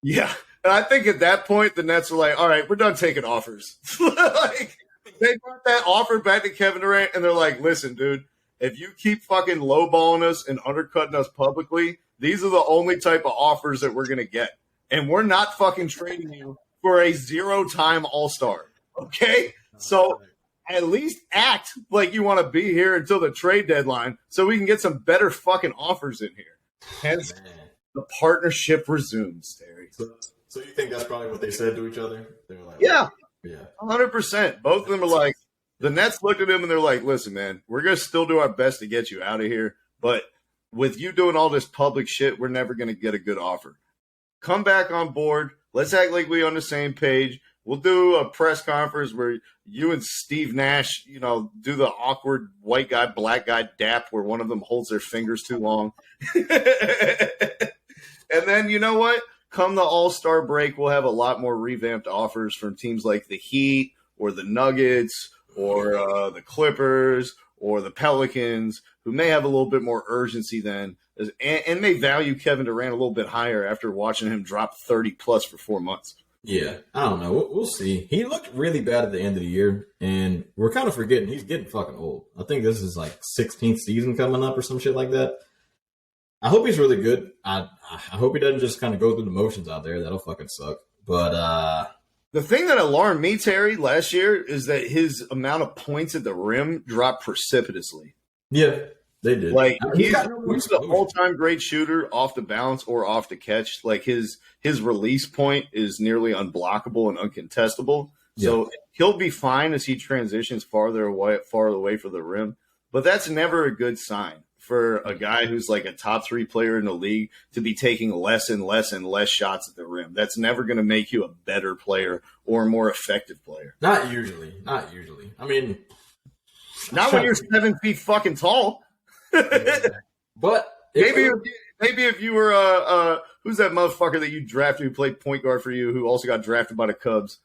Yeah. And I think at that point, the Nets were like, all right, we're done taking offers. Like, they brought that offer back to Kevin Durant, and they're like, listen, dude, if you keep fucking lowballing us and undercutting us publicly, these are the only type of offers that we're going to get. And we're not fucking trading you for a zero-time all-star. Okay? So at least act like you want to be here until the trade deadline so we can get some better fucking offers in here. Hence, the partnership resumes, Terry. So you think that's probably what they said to each other? They were like, yeah, 100%. Both of them are like, the Nets looked at him and they're like, listen, man, we're going to still do our best to get you out of here. But with you doing all this public shit, we're never going to get a good offer. Come back on board. Let's act like we're on the same page. We'll do a press conference where you and Steve Nash, do the awkward white guy, black guy dap where one of them holds their fingers too long. And then, you know what? Come the All-Star break, we'll have a lot more revamped offers from teams like the Heat or the Nuggets or the Clippers or the Pelicans, who may have a little bit more urgency then and may value Kevin Durant a little bit higher after watching him drop 30-plus for 4 months. Yeah, I don't know. We'll see. He looked really bad at the end of the year, and we're kind of forgetting he's getting fucking old. I think this is like 16th season coming up or some shit like that. I hope he's really good. I hope he doesn't just kind of go through the motions out there. That'll fucking suck. But the thing that alarmed me, Terry, last year is that his amount of points at the rim dropped precipitously. Yeah, they did. Like he's the all-time great shooter off the bounce or off the catch. Like his release point is nearly unblockable and uncontestable. Yeah. So he'll be fine as he transitions farther away from the rim. But that's never a good sign for a guy who's like a top 3 player in the league to be taking less and less and less shots at the rim. That's never going to make you a better player or a more effective player. Not usually. I mean, not when you're 7 feet fucking tall. But maybe if you were who's that motherfucker that you drafted who played point guard for you who also got drafted by the Cubs?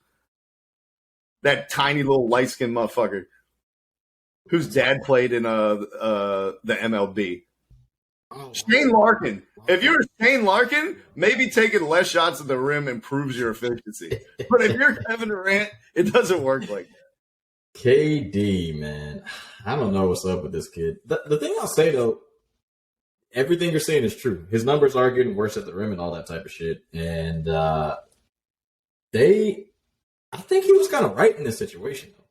That tiny little light skinned motherfucker whose dad played in the MLB. Oh, Shane Larkin. If you're Shane Larkin, maybe taking less shots at the rim improves your efficiency. But if you're Kevin Durant, it doesn't work like that. KD, man. I don't know what's up with this kid. The thing I'll say, though, everything you're saying is true. His numbers are getting worse at the rim and all that type of shit. And I think he was kind of right in this situation, though.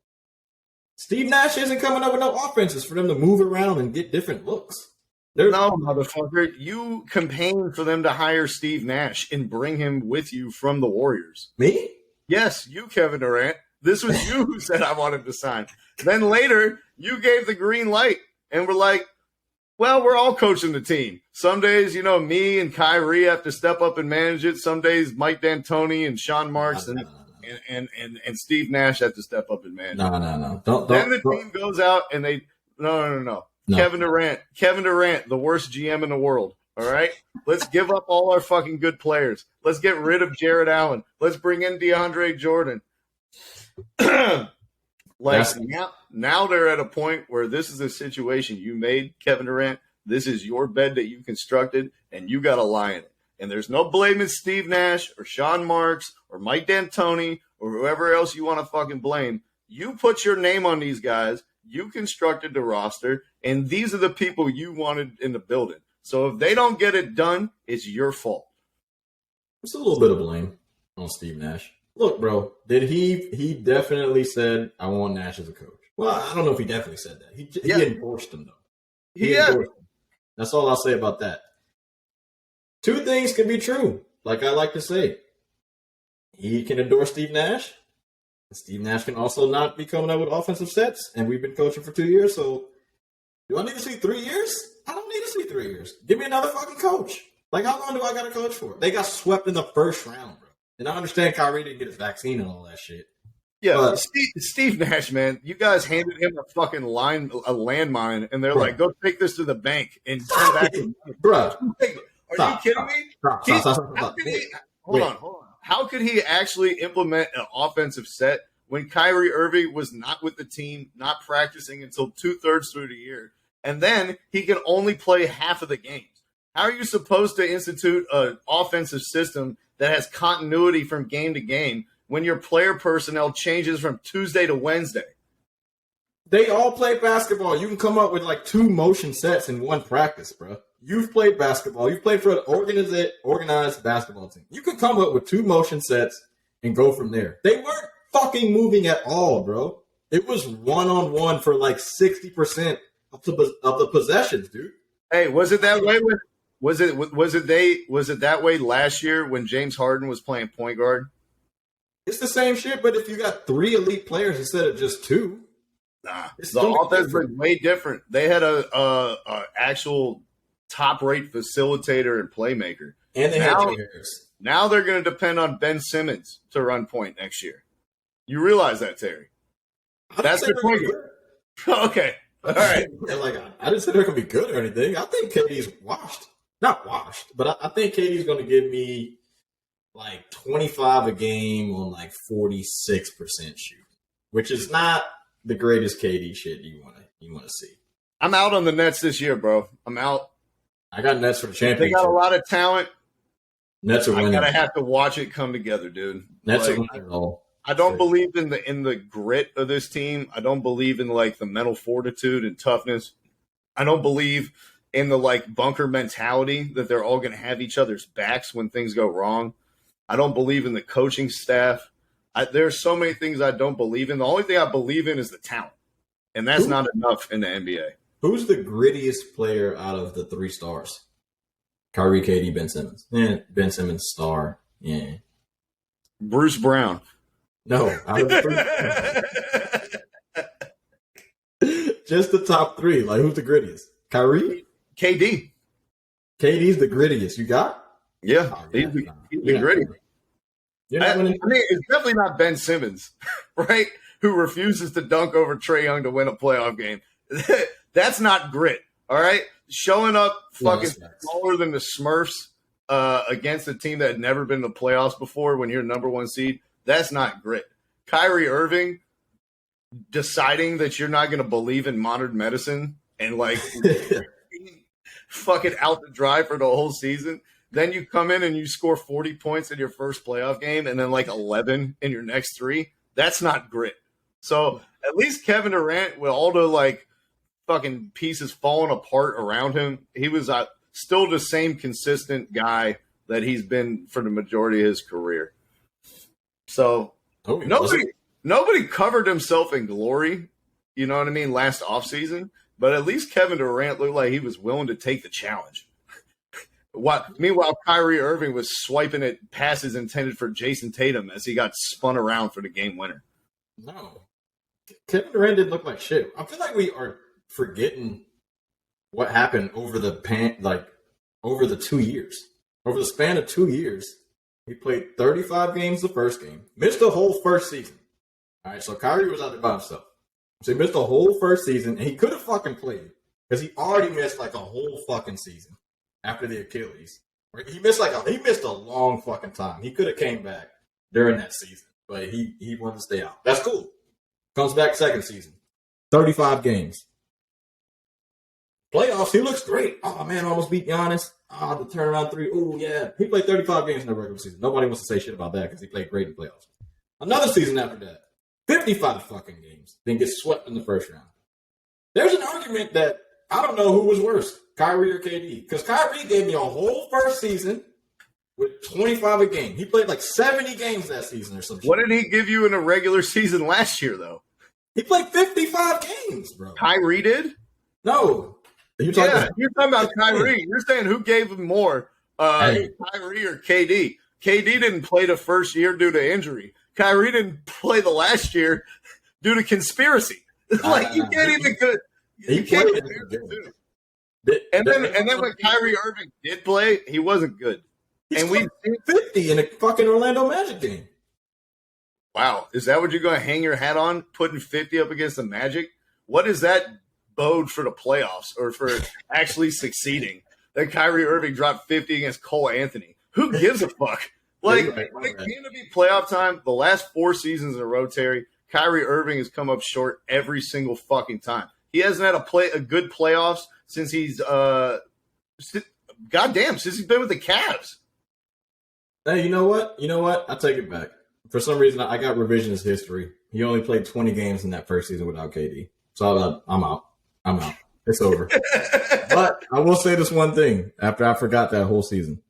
Steve Nash isn't coming up with no offenses for them to move around and get different looks. No, motherfucker. You campaigned for them to hire Steve Nash and bring him with you from the Warriors. Me? Yes, you, Kevin Durant. This was you who said I wanted to sign. Then later, you gave the green light and were like, well, we're all coaching the team. Some days, me and Kyrie have to step up and manage it. Some days, Mike D'Antoni and Sean Marks and and Steve Nash had to step up and manage. No. Then the team goes out and they no. Kevin Durant, the worst GM in the world. All right, let's give up all our fucking good players. Let's get rid of Jared Allen. Let's bring in DeAndre Jordan. Now they're at a point where this is a situation you made, Kevin Durant. This is your bed that you constructed, and you got to lie in it. And there's no blaming Steve Nash or Sean Marks or Mike D'Antoni or whoever else you want to fucking blame. You put your name on these guys. You constructed the roster, and these are the people you wanted in the building. So if they don't get it done, it's your fault. It's a little bit of blame on Steve Nash. Look, bro, he definitely said, I want Nash as a coach. Well, I don't know if he definitely said that. He endorsed him, though. He endorsed him. That's all I'll say about that. Two things can be true, like I like to say. He can endorse Steve Nash. Steve Nash can also not be coming up with offensive sets, and we've been coaching for 2 years, so do I need to see 3 years? I don't need to see 3 years. Give me another fucking coach. Like, how long do I got to coach for? They got swept in the first round, bro. And I understand Kyrie didn't get his vaccine and all that shit. Yeah, but Steve Nash, man, you guys handed him a fucking landmine, and they're like, go take this to the bank and come back. Bro. Are you kidding me? Hold on. How could he actually implement an offensive set when Kyrie Irving was not with the team, not practicing until 2/3 through the year? And then he can only play half of the games. How are you supposed to institute an offensive system that has continuity from game to game when your player personnel changes from Tuesday to Wednesday? They all play basketball. You can come up with like 2 motion sets in one practice, bro. You've played basketball. You've played for an organized basketball team. You can come up with 2 motion sets and go from there. They weren't fucking moving at all, bro. It was one-on-one for like 60% of the possessions, dude. Hey, was it that way? Was it that way last year when James Harden was playing point guard? It's the same shit, but if you got 3 elite players instead of just 2, the offense was way different. They had a actual top-rate facilitator and playmaker. And they had Joe Harris. Now they're going to depend on Ben Simmons to run point next year. You realize that, Terry? That's the point. Okay. All right. I didn't say they're going to be good or anything. I think KD's washed. Not washed, but I think KD's going to give me like 25 a game on like 46% shooting, which is not the greatest KD shit you want to see. I'm out on the Nets this year, bro. I'm out. I got Nets for the championship. They got a lot of talent. Nets are winning. I gotta have to watch it come together, dude. Nets are winning all. I don't believe in the grit of this team. I don't believe in like the mental fortitude and toughness. I don't believe in the like bunker mentality that they're all gonna have each other's backs when things go wrong. I don't believe in the coaching staff. There's so many things I don't believe in. The only thing I believe in is the talent, and that's not enough in the NBA. Who's the grittiest player out of the 3 stars? Kyrie, KD, Ben Simmons. Yeah, Ben Simmons star. Yeah. Bruce Brown. No, out of the 3. Just the top 3. Like, who's the grittiest? Kyrie? KD. KD's the grittiest. You got? Yeah, he's the gritty. I mean, it's definitely not Ben Simmons, right? Who refuses to dunk over Trae Young to win a playoff game. That's not grit, all right? Showing up fucking smaller than the Smurfs against a team that had never been in the playoffs before when you're number 1 seed, that's not grit. Kyrie Irving deciding that you're not going to believe in modern medicine and, like, fucking out the dry for the whole season. Then you come in and you score 40 points in your first playoff game and then, like, 11 in your next 3. That's not grit. So at least Kevin Durant, with all the, like, fucking pieces falling apart around him, he was still the same consistent guy that he's been for the majority of his career. So nobody covered himself in glory, you know what I mean, last offseason, but at least Kevin Durant looked like he was willing to take the challenge. Meanwhile, Kyrie Irving was swiping at passes intended for Jason Tatum as he got spun around for the game winner. No. Kevin Durant didn't look like shit. I feel like we are forgetting what happened over the 2 years. Over the span of 2 years, He played 35 games the first game. Missed the whole first season. All right, so Kyrie was out there by himself. So he missed the whole first season, and he could have fucking played because he already missed like a whole fucking season after the Achilles. He missed a long fucking time. He could have came back during that season, but he wanted to stay out. That's cool. Comes back second season, 35 games. Playoffs, he looks great. Oh man, almost beat Giannis. The turnaround three. Oh yeah, he played 35 games in the regular season. Nobody wants to say shit about that because he played great in playoffs. Another season after that, 55 fucking games, then gets swept in the first round. There's an argument that I don't know who was worse, Kyrie or KD, because Kyrie gave me a whole first season with 25 a game. He played like 70 games that season or something. What did he give you in a regular season last year, though? He played 55 games, bro. Kyrie did? No. You're talking about Kyrie. You're saying who gave him more, Kyrie or KD? KD didn't play the first year due to injury. Kyrie didn't play the last year due to conspiracy. Like you can't even compare the two. And then when Kyrie Irving did play, he wasn't good. And we 50 in a fucking Orlando Magic game. Wow, is that what you're going to hang your hat on? Putting 50 up against the Magic? What does that bode for the playoffs or for actually succeeding? That Kyrie Irving dropped 50 against Cole Anthony. Who gives a fuck? Like, it came to be playoff time. The last 4 seasons in a row, Terry, Kyrie Irving has come up short every single fucking time. He hasn't had a good playoffs since he's since he's been with the Cavs. Hey, you know what? I'll take it back. For some reason, I got revisionist history. He only played 20 games in that first season without KD. So I'm out. It's over. But I will say this one thing. After I forgot that whole season,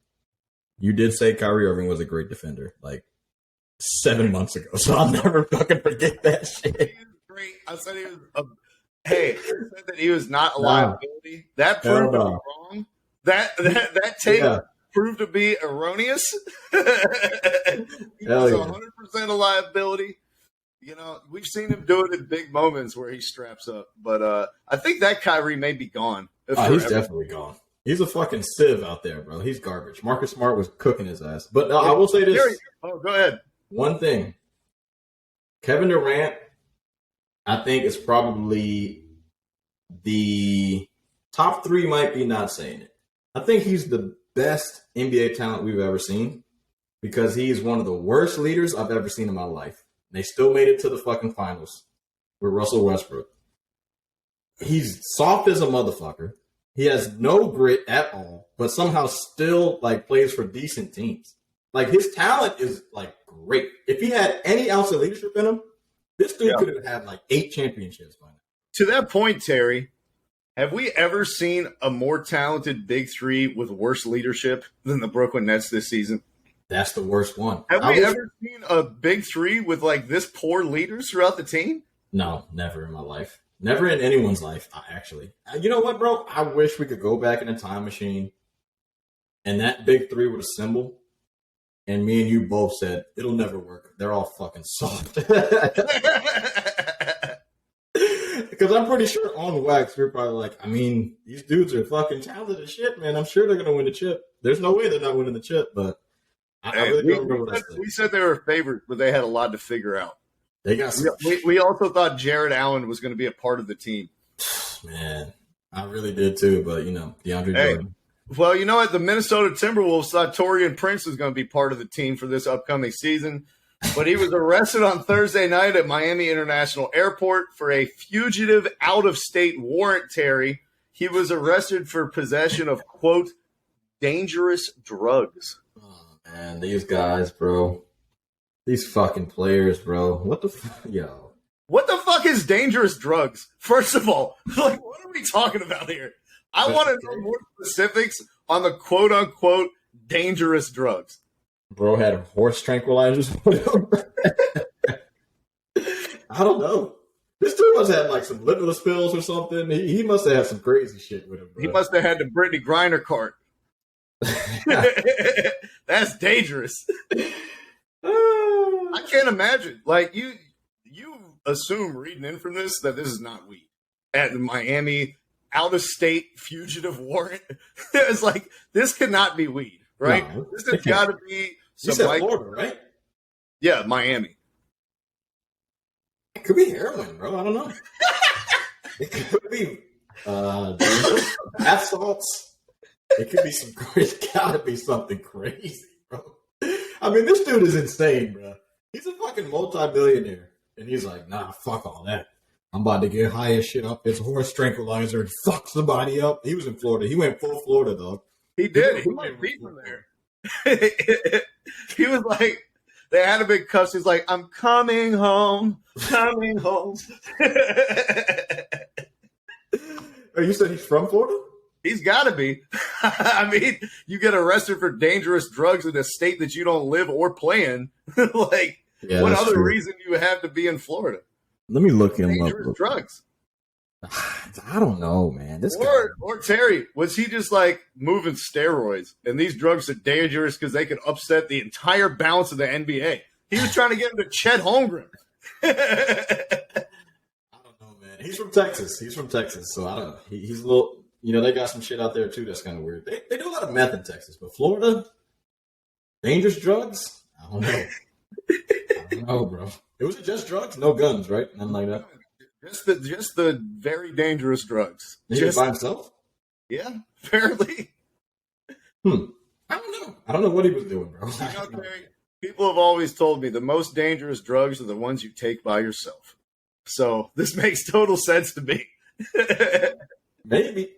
you did say Kyrie Irving was a great defender like 7 months ago. So I'll never fucking forget that shit. He was great. I said he was I said that he was not a liability. That proved to be wrong. That tape proved to be erroneous. He was 100% a liability. You know, we've seen him do it in big moments where he straps up. But I think that Kyrie may be gone. He's definitely gone. He's a fucking sieve out there, bro. He's garbage. Marcus Smart was cooking his ass. But I will say this. Go ahead. One thing. Kevin Durant, I think, is probably the top 3 might be not saying it. I think he's the best NBA talent we've ever seen because he's one of the worst leaders I've ever seen in my life. They still made it to the fucking finals with Russell Westbrook. He's soft as a motherfucker. He has no grit at all, but somehow still like plays for decent teams. Like his talent is like great. If he had any ounce of leadership in him, this dude could have had like 8 championships by now. To that point, Terry, have we ever seen a more talented big 3 with worse leadership than the Brooklyn Nets this season? That's the worst one. Have we ever seen a big 3 with like this poor leaders throughout the team? No, never in my life. Never in anyone's life, actually. You know what, bro? I wish we could go back in a time machine and that big 3 would assemble and me and you both said, it'll never work. They're all fucking soft. Because I'm pretty sure on wax, we're probably like, I mean, these dudes are fucking talented as shit, man. I'm sure they're going to win the chip. There's no way they're not winning the chip, but I really don't remember what I said. We said they were favored, but they had a lot to figure out. They got some we also thought Jared Allen was going to be a part of the team. Man, I really did too, but, you know, DeAndre Jordan. Well, you know what? The Minnesota Timberwolves thought Taurean Prince was going to be part of the team for this upcoming season, but he was arrested on Thursday night at Miami International Airport for a fugitive out-of-state warrant, Terry. He was arrested for possession of, quote, dangerous drugs. Oh, man, these guys, bro. These fucking players, bro. What the fuck? Yo. What the fuck is dangerous drugs? First of all, like, what are we talking about here? I want to know more specifics on the quote-unquote dangerous drugs. Bro had horse tranquilizers. I don't know. This dude must have like some limitless pills or something. He must have had some crazy shit with him, bro. He must have had the Brittany Griner cart. That's dangerous. I can't imagine. Like, you assume reading in from this that this is not weed. At Miami out-of-state fugitive warrant. It's like, this cannot be weed, right? No, this has got to be You said Florida, right? Yeah, Miami. It could be heroin, bro. I don't know. It could be bath salts. It could be it's gotta be something crazy, bro. I mean, this dude is insane, bro. He's a fucking multi-billionaire. And he's like, nah, fuck all that. I'm about to get high as shit up. It's a horse tranquilizer and fuck somebody up. He was in Florida. He went full Florida, dog. He did. He went deep from there. He was like, they had a big cuss. He's like, I'm coming home. Coming home. Oh, you said he's from Florida? He's got to be. I mean, you get arrested for dangerous drugs in a state that you don't live or play in. Like, yeah, what other true. reason do you have to be in Florida? Let me look him up. Dangerous drugs. I don't know, man. Or Terry, was he just like moving steroids? And these drugs are dangerous because they could upset the entire balance of the NBA. He was trying to get him to Chet Holmgren. I don't know, man. He's from Texas. So I don't know. He's a little, they got some shit out there too that's kind of weird. They do a lot of meth in Texas, but Florida, dangerous drugs? I don't know. I don't know, bro. It was just drugs? No guns, right? Nothing like that? Just the very dangerous drugs. Just by himself? Yeah, apparently. I don't know what he was doing, bro. Terry, people have always told me the most dangerous drugs are the ones you take by yourself. So this makes total sense to me. Maybe.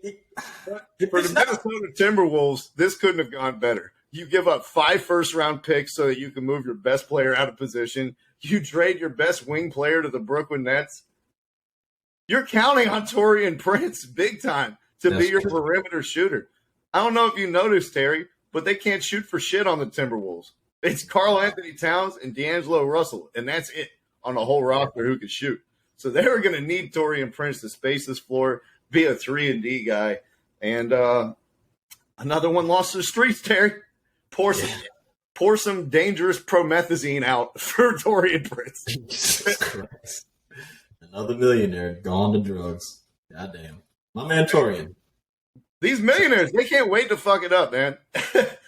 For the Minnesota Timberwolves, this couldn't have gone better. You give up 5 first-round picks so that you can move your best player out of position. You trade your best wing player to the Brooklyn Nets. You're counting on Taurean Prince big time to be your perimeter shooter. I don't know if you noticed, Terry, but they can't shoot for shit on the Timberwolves. It's Karl Anthony Towns and D'Angelo Russell, and that's it on the whole roster who can shoot. So they were going to need Taurean Prince to space this floor, be a 3-and-D guy, and another one lost to the streets, Terry. Pour some dangerous promethazine out for Taurean Prince. Jesus Christ. Another millionaire gone to drugs. Goddamn. My man Taurean. These millionaires, they can't wait to fuck it up, man.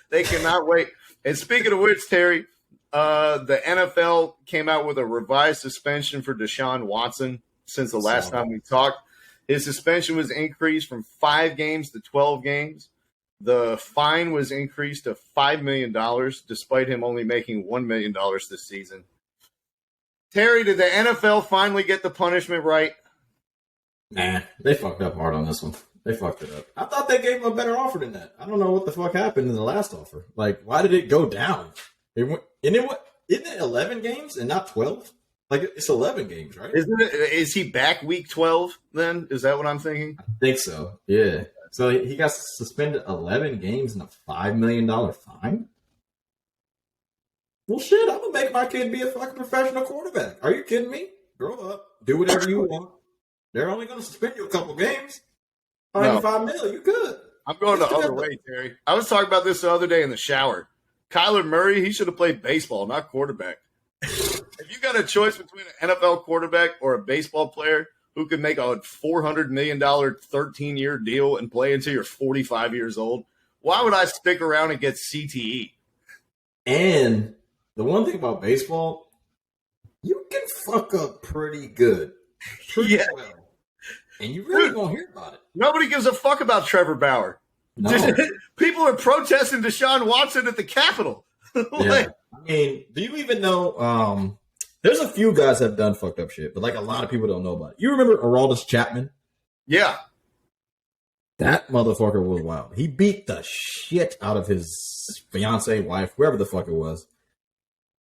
They cannot wait. And speaking of which, Terry, the NFL came out with a revised suspension for Deshaun Watson since the last time we talked. His suspension was increased from 5 games to 12 games. The fine was increased to $5 million, despite him only making $1 million this season. Terry, did the NFL finally get the punishment right? Nah, they fucked up hard on this one. They fucked it up. I thought they gave him a better offer than that. I don't know what the fuck happened in the last offer. Like, why did it go down? Isn't it 11 games and not 12? Like, it's 11 games, right? Is he back week 12 then? Is that what I'm thinking? I think so, yeah. So he got suspended 11 games and a $5 million fine? Well, shit, I'm going to make my kid be a fucking professional quarterback. Are you kidding me? Grow up. Do whatever you want. They're only going to suspend you a couple games. $5 million, you good. I'm going the other way, Terry. I was talking about this the other day in the shower. Kyler Murray, he should have played baseball, not quarterback. If you got a choice between an NFL quarterback or a baseball player who could make a $400 million 13-year deal and play until you're 45 years old, why would I stick around and get CTE? And the one thing about baseball, you can fuck up pretty good. Pretty well. And you really won't hear about it. Nobody gives a fuck about Trevor Bauer. No. People are protesting Deshaun Watson at the Capitol. Yeah. I mean, do you even know? There's a few guys that have done fucked up shit, but like a lot of people don't know about it. You remember Aroldis Chapman? Yeah. That motherfucker was wild. He beat the shit out of his fiance, wife, whoever the fuck it was.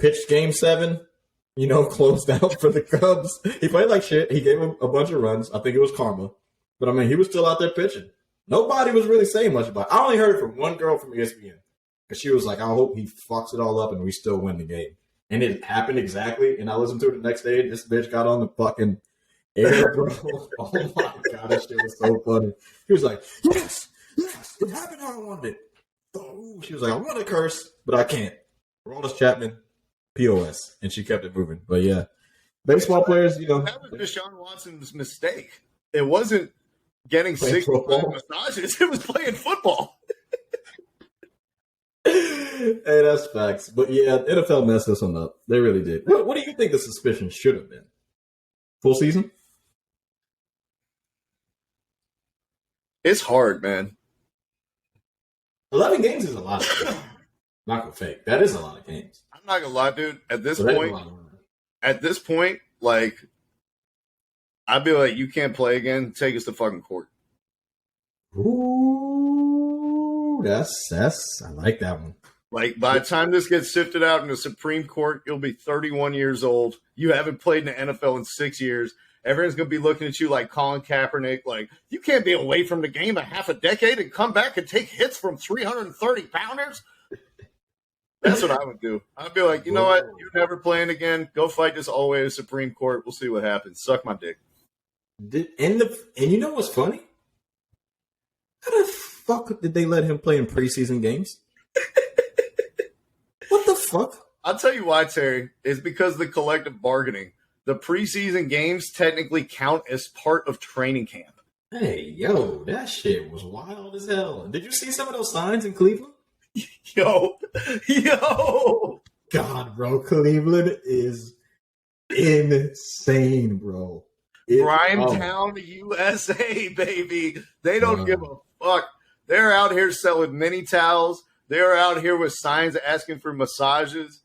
Pitched game 7. Closed out for the Cubs. He played like shit. He gave him a bunch of runs. I think it was karma. But, I mean, he was still out there pitching. Nobody was really saying much about it. I only heard it from one girl from ESPN. Because she was like, I hope he fucks it all up and we still win the game. And it happened exactly. And I listened to it the next day. This bitch got on the fucking air, bro. Oh, my God. That shit was so funny. He was like, yes, it happened how I wanted it. Oh, she was like, I want to curse, but I can't. Aroldis Chapman. POS, and she kept it moving. But yeah, baseball players, that was Deshaun Watson's mistake. It wasn't getting 65 massages; it was playing football. Hey, that's facts. But yeah, NFL messed this one up. They really did. What do you think the suspicion should have been? Full season? It's hard, man. 11 games is a lot. Not gonna fake. That is a lot of games. I'm not gonna lie, dude. At this point, like, I'd be like, you can't play again. Take us to fucking court. Ooh, that's I like that one. Like, by the time this gets sifted out in the Supreme Court, you'll be 31 years old. You haven't played in the NFL in 6 years. Everyone's going to be looking at you like Colin Kaepernick. Like, you can't be away from the game a half a decade and come back and take hits from 330-pounders. That's what I would do. I'd be like, you know what? You're never playing again. Go fight this always Supreme Court. We'll see what happens. Suck my dick. And you know what's funny? How the fuck did they let him play in preseason games? What the fuck? I'll tell you why, Terry. It's because of the collective bargaining. The preseason games technically count as part of training camp. Hey, yo, that shit was wild as hell. Did you see some of those signs in Cleveland? Yo. God, bro, Cleveland is insane, bro. Town, USA, baby. They don't give a fuck. They're out here selling mini towels. They're out here with signs asking for massages.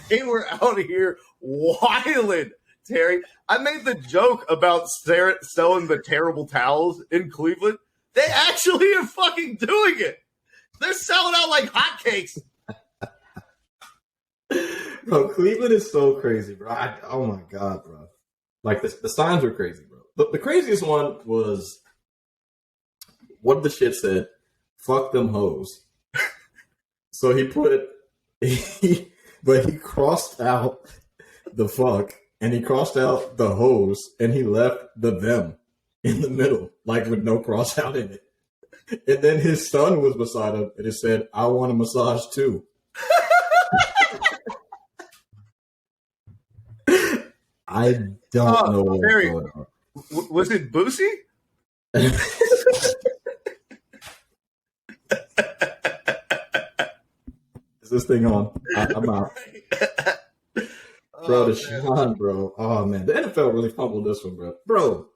They were out here wilding, Terry. I made the joke about selling the terrible towels in Cleveland. They actually are fucking doing it. They're selling out like hotcakes. Bro, Cleveland is so crazy, bro. Oh my God, bro. Like, the signs were crazy, bro. The craziest one was what the shit said, fuck them hoes. So he but he crossed out the fuck and he crossed out the hoes and he left the them in the middle, like with no cross out in it. And then his son was beside him and it said, I want a massage too. I don't know what's going on. Was it Boosie? Is this thing on? I'm out. Bro, Deshaun, bro. Oh, man. The NFL really fumbled this one, bro. Bro,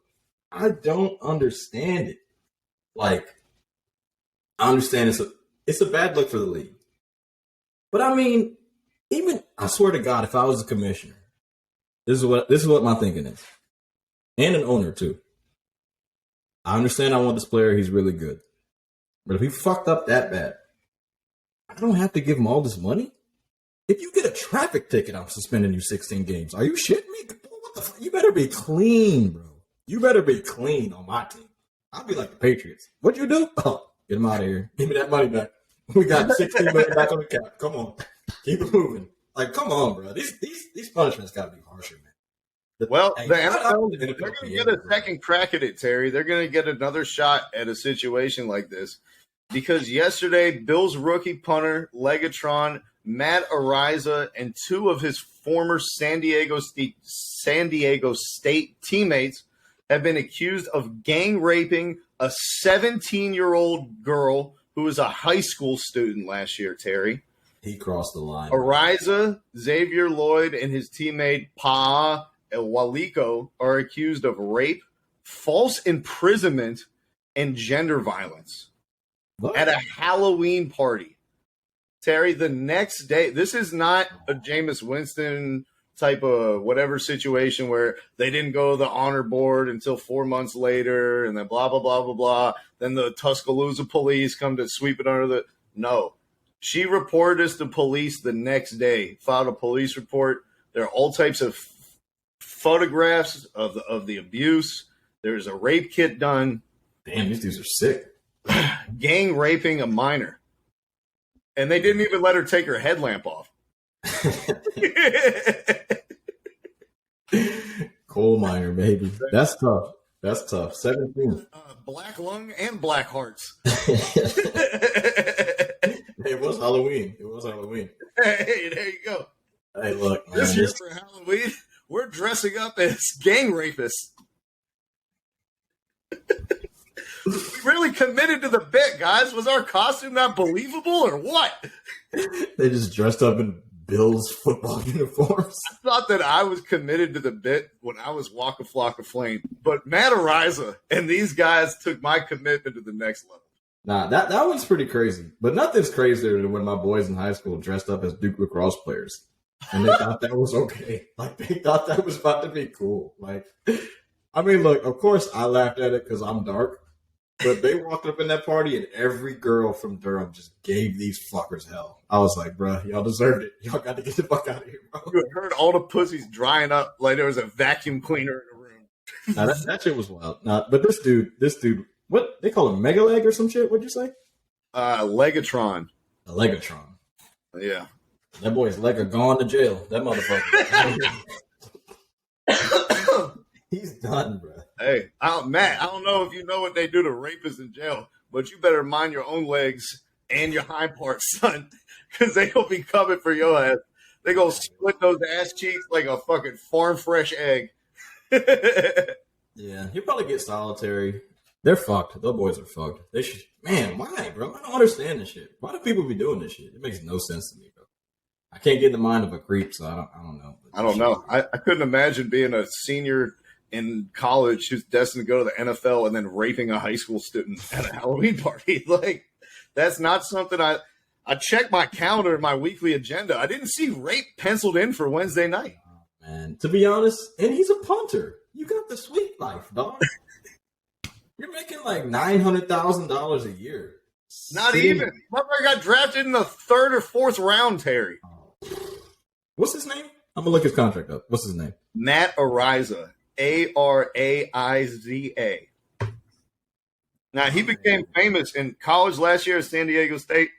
I don't understand it. Like, I understand it's a bad look for the league. But, I mean, I swear to God, if I was a commissioner, this is what my thinking is. And an owner, too. I understand I want this player. He's really good. But if he fucked up that bad, I don't have to give him all this money. If you get a traffic ticket, I'm suspending you 16 games. Are you shitting me? What the fuck? You better be clean, bro. You better be clean on my team. I'll be like the Patriots. What'd you do? Oh, get him out of here. Give me that money back. We got 16 million back on the cap. Come on. Keep it moving. Like, come on, bro. These punishments got to be harsher, man. The NFL, they're going to get a second crack at it, Terry. They're going to get another shot at a situation like this. Because yesterday, Bills rookie punter, Legatron, Matt Araiza, and two of his former San Diego State teammates have been accused of gang raping a 17-year-old girl who was a high school student last year, Terry. He crossed the line. Araiza, Xavier Lloyd, and his teammate Pa Waliko are accused of rape, false imprisonment, and gender violence. What? At a Halloween party. Terry, the next day, this is not a Jameis Winston type of whatever situation where they didn't go to the honor board until 4 months later and then blah, blah, blah, blah, blah. Then the Tuscaloosa police come to sweep it under the... No. She reported this to police the next day, filed a police report. There are all types of photographs of the abuse. There's a rape kit done. Damn, these dudes are sick. Gang raping a minor. And they didn't even let her take her headlamp off. Coal miner, baby. That's tough. 17. Black lung and black hearts. It was Halloween. Hey, there you go. Hey, look, man. This year for Halloween, we're dressing up as gang rapists. We really committed to the bit, guys. Was our costume not believable or what? They just dressed up in Bills football uniforms. I thought that I was committed to the bit when I was Waka Flocka Flame, but Matt Araiza and these guys took my commitment to the next level. Nah, that one's pretty crazy. But nothing's crazier than when my boys in high school dressed up as Duke lacrosse players. And they thought that was okay. Like, they thought that was about to be cool. Like, I mean, look, of course I laughed at it because I'm dark. But they walked up in that party and every girl from Durham just gave these fuckers hell. I was like, bruh, y'all deserved it. Y'all got to get the fuck out of here, bro. You heard all the pussies drying up like there was a vacuum cleaner in the room. Nah, that shit was wild. Nah, but this dude, what they call him, Mega Leg or some shit? What'd you say? Legatron. A Legatron. Yeah. That boy's leg are gone to jail. That motherfucker. He's done, bro. Hey, Matt, I don't know if you know what they do to rapists in jail, but you better mind your own legs and your hind parts, son, because they gonna be coming for your ass. They gonna split those ass cheeks like a fucking farm fresh egg. Yeah, he'll probably get solitary. They're fucked. Those boys are fucked. They should. Man, why, bro? I don't understand this shit. Why do people be doing this shit? It makes no sense to me, bro. I can't get in the mind of a creep, so I don't know. I don't know. I couldn't imagine being a senior in college who's destined to go to the NFL and then raping a high school student at a Halloween party. Like, that's not something I checked my calendar and my weekly agenda. I didn't see rape penciled in for Wednesday night. Oh, man, to be honest, and he's a punter. You got the sweet life, dog. You're making like $900,000 a year. Not even. Motherfucker got drafted in the 3rd or 4th round, Terry. What's his name? I'm gonna look his contract up. What's his name? Matt Araiza. Araiza. Now, he became famous in college last year at San Diego State.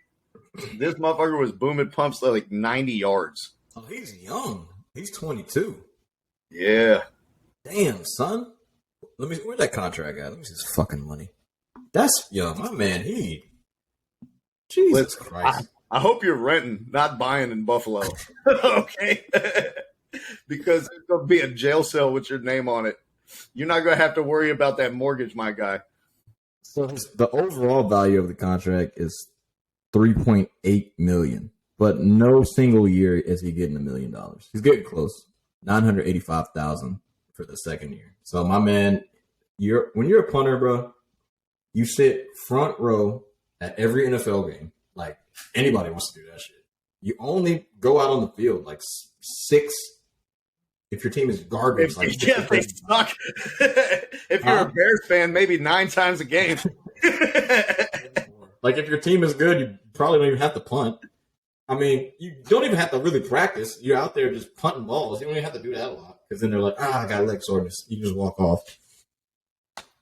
This motherfucker was booming pumps like 90 yards. Oh, he's young. He's 22. Yeah. Damn, son. Where's that contract at? Let me see his fucking money. That's young. My man, Jesus Christ. I hope you're renting, not buying in Buffalo. Okay? Because there's going to be a jail cell with your name on it. You're not going to have to worry about that mortgage, my guy. So the overall value of the contract is $3.8 million, but no single year is he getting $1 million. He's getting close. $985,000 for the second year. So my man, when you're a punter, bro, you sit front row at every NFL game. Like, anybody wants to do that shit. You only go out on the field like 6 if your team is garbage. If they suck. If you're a Bears fan, maybe 9 times a game. Like, if your team is good, you probably don't even have to punt. I mean, you don't even have to really practice. You're out there just punting balls. You don't even have to do that a lot. Because then they're like, I got leg soreness. You just walk off.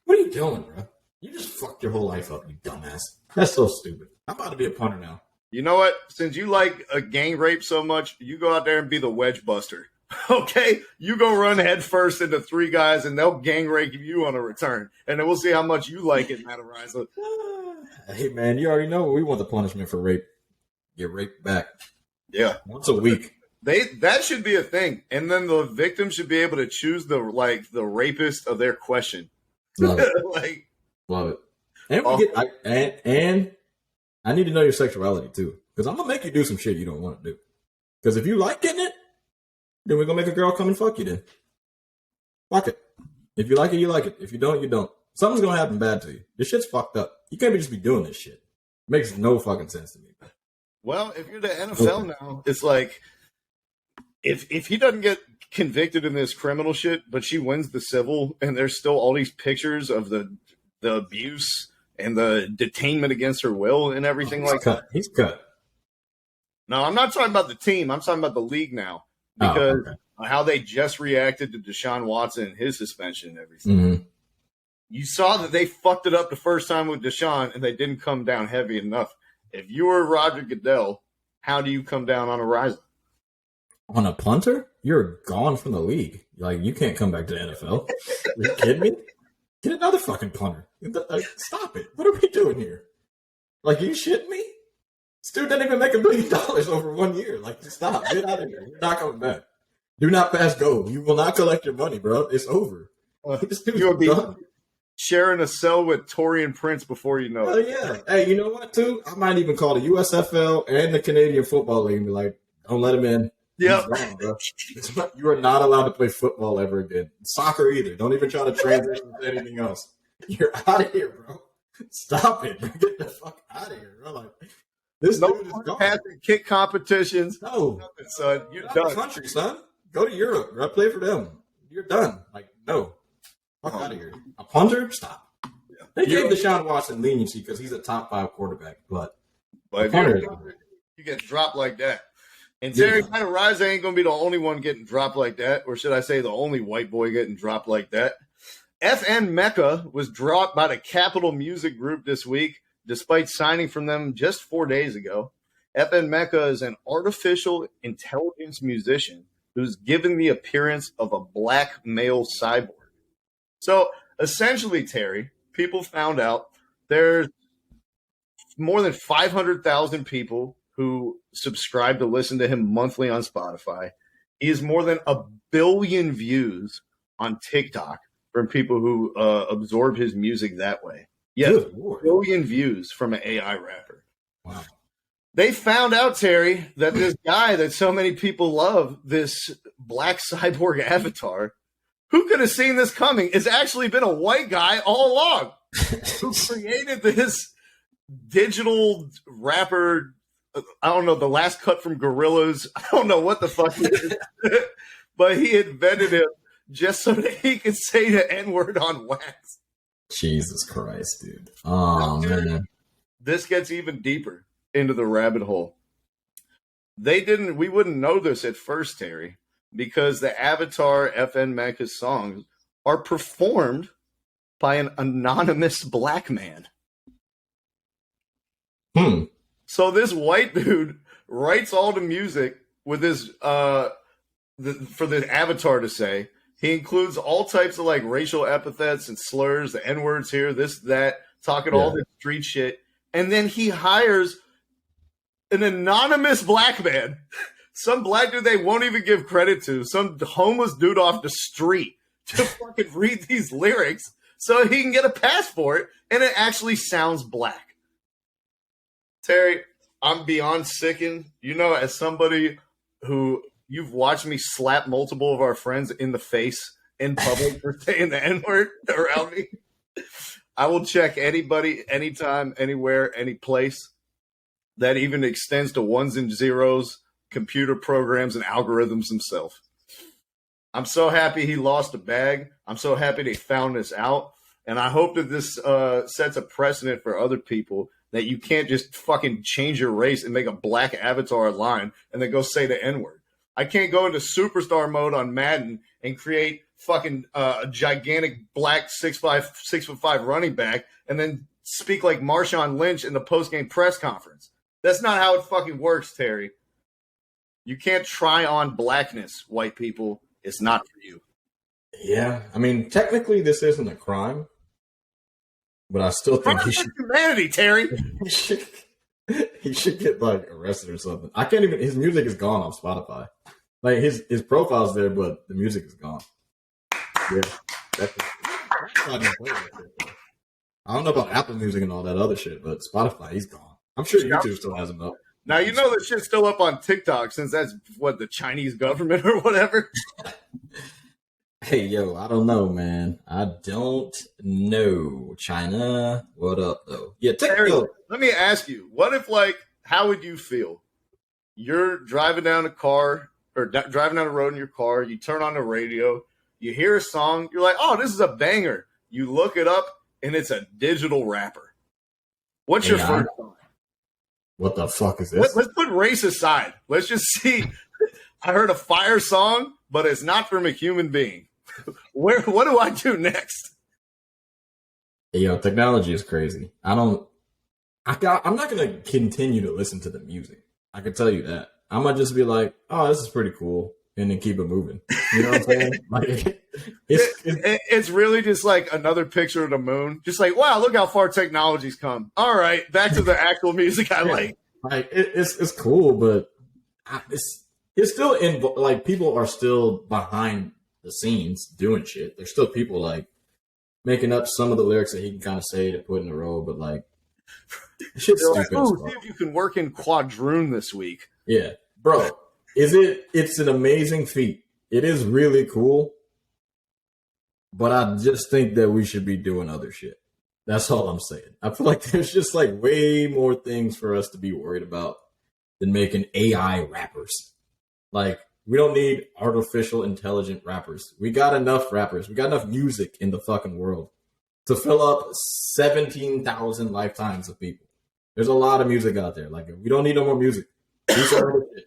What are you doing, bro? You just fucked your whole life up, you dumbass. That's so stupid. I'm about to be a punter now. You know what? Since you like a gang rape so much, you go out there and be the wedge buster. Okay? You go run head first into 3 guys, and they'll gang rape you on a return. And then we'll see how much you like it, Matt Araiza. Hey, man, you already know we want the punishment for rape. Get raped back. Yeah. Once a week. That should be a thing. And then the victim should be able to choose the rapist of their question. Love it. Like, love it. And I need to know your sexuality too. Because I'm gonna make you do some shit you don't want to do. Because if you like getting it, then we're gonna make a girl come and fuck you then. Fuck it. If you like it, you like it. If you don't, you don't. Something's gonna happen bad to you. This shit's fucked up. You can't just be doing this shit. It makes no fucking sense to me. Well, if you're the NFL now, it's like if he doesn't get convicted in this criminal shit, but she wins the civil, and there's still all these pictures of the abuse and the detainment against her will and everything that. He's cut. No, I'm not talking about the team. I'm talking about the league now because how they just reacted to Deshaun Watson and his suspension and everything. Mm-hmm. You saw that they fucked it up the first time with Deshaun, and they didn't come down heavy enough. If you were Roger Goodell, how do you come down on Araiza? On a punter? You're gone from the league. Like, you can't come back to the NFL. Are you kidding me? Get another fucking punter. Stop it. What are we doing here? Like, you shitting me? This dude didn't even make $1 million over 1 year. Like, stop. Get out of here. You're not coming back. Do not pass go. You will not collect your money, bro. It's over. You'll be sharing a cell with Taurean Prince before you know Oh it. yeah. Hey, you know what? Too, I might even call the USFL and the Canadian Football League and be like, "Don't let him in. Yep. He's gone, bro. You are not allowed to play football ever again. Soccer either. Don't even try to transition to anything else. You're out of here, bro. Stop it. Get the fuck out of here, bro. Like this No dude is gone. pass and kick competitions. No, Nothing, son. You're not the done. country, son. Go to Europe. Bro. Play for them. You're done. Like no, fuck out of here. A punter? Stop. They gave Deshaun Watson leniency because he's a top 5 quarterback, but if you get dropped like that. And Terry Matt Araiza ain't going to be the only one getting dropped like that, or should I say the only white boy getting dropped like that. FN Meka was dropped by the Capitol Music Group this week, despite signing from them just 4 days ago. FN Meka is an artificial intelligence musician who's given the appearance of a black male cyborg. So essentially, Terry, people found out there's more than 500,000 people who subscribe to listen to him monthly on Spotify. He has more than 1 billion views on TikTok from people who absorb his music that way. Yes, 1 billion views from an AI rapper. Wow. They found out, Terry, that this guy that so many people love, this black cyborg avatar, who could have seen this coming, has actually been a white guy all along who created this digital rapper. I don't know, the last cut from Gorillaz. I don't know what the fuck it is. But he invented it just so that he could say the N-word on wax. Jesus Christ, dude. Oh, man. This gets even deeper into the rabbit hole. We wouldn't know this at first, Terry, because the Avatar FN Meka's songs are performed by an anonymous black man. So this white dude writes all the music with his for the avatar to say. He includes all types of like racial epithets and slurs, the N-words here, this, that, talking all this street shit. And then he hires an anonymous black man, some black dude they won't even give credit to, some homeless dude off the street to fucking read these lyrics so he can get a pass for it, and it actually sounds black. Terry, I'm beyond sickened. You know, as somebody who you've watched me slap multiple of our friends in the face in public for saying the N-word around me, I will check anybody, anytime, anywhere, any place that even extends to ones and zeros, computer programs, and algorithms themselves. I'm so happy he lost a bag. I'm so happy they found this out. And I hope that this sets a precedent for other people that you can't just fucking change your race and make a black avatar line and then go say the N-word. I can't go into superstar mode on Madden and create fucking a gigantic black 6'5" running back and then speak like Marshawn Lynch in the post-game press conference. That's not how it fucking works, Terry. You can't try on blackness, white people. It's not for you. Yeah, I mean, technically this isn't a crime, but I still think he should. Humanity, Terry. He should get like arrested or something. I can't even. His music is gone off Spotify. Like his profile's there, but the music is gone. Yeah, I don't know about Apple Music and all that other shit, but Spotify, he's gone. I'm sure YouTube still has him up. Now, you know this shit's still up on TikTok since that's, what, the Chinese government or whatever? Hey, yo, I don't know, man. I don't know. China, what up, though? Yeah, TikTok. Let me ask you, what if, like, how would you feel? You're driving down a car, or driving down the road in your car, you turn on the radio, you hear a song, you're like, oh, this is a banger. You look it up, and it's a digital rapper. What's your first song? What the fuck is this? Let's put race aside. Let's just see. I heard a fire song, but it's not from a human being. What do I do next? Yo, technology is crazy. I'm not going to continue to listen to the music. I can tell you that. I'm going to just be like, oh, this is pretty cool, and then keep it moving. You know what I'm saying? Like, it's really just like another picture of the moon. Just like, wow, look how far technology's come. All right, back to the actual music I like. Like it's cool, but it's still in. Like people are still behind the scenes doing shit. There's still people like making up some of the lyrics that he can kind of say to put in a row, but like, shit's stupid. See if you can work in quadroon this week. Yeah, bro. It's an amazing feat. It is really cool, but I just think that we should be doing other shit. That's all I'm saying. I feel like there's just like way more things for us to be worried about than making AI rappers. Like, we don't need artificial intelligent rappers. We got enough rappers. We got enough music in the fucking world to fill up 17,000 lifetimes of people. There's a lot of music out there. Like, we don't need no more music. Do some other shit.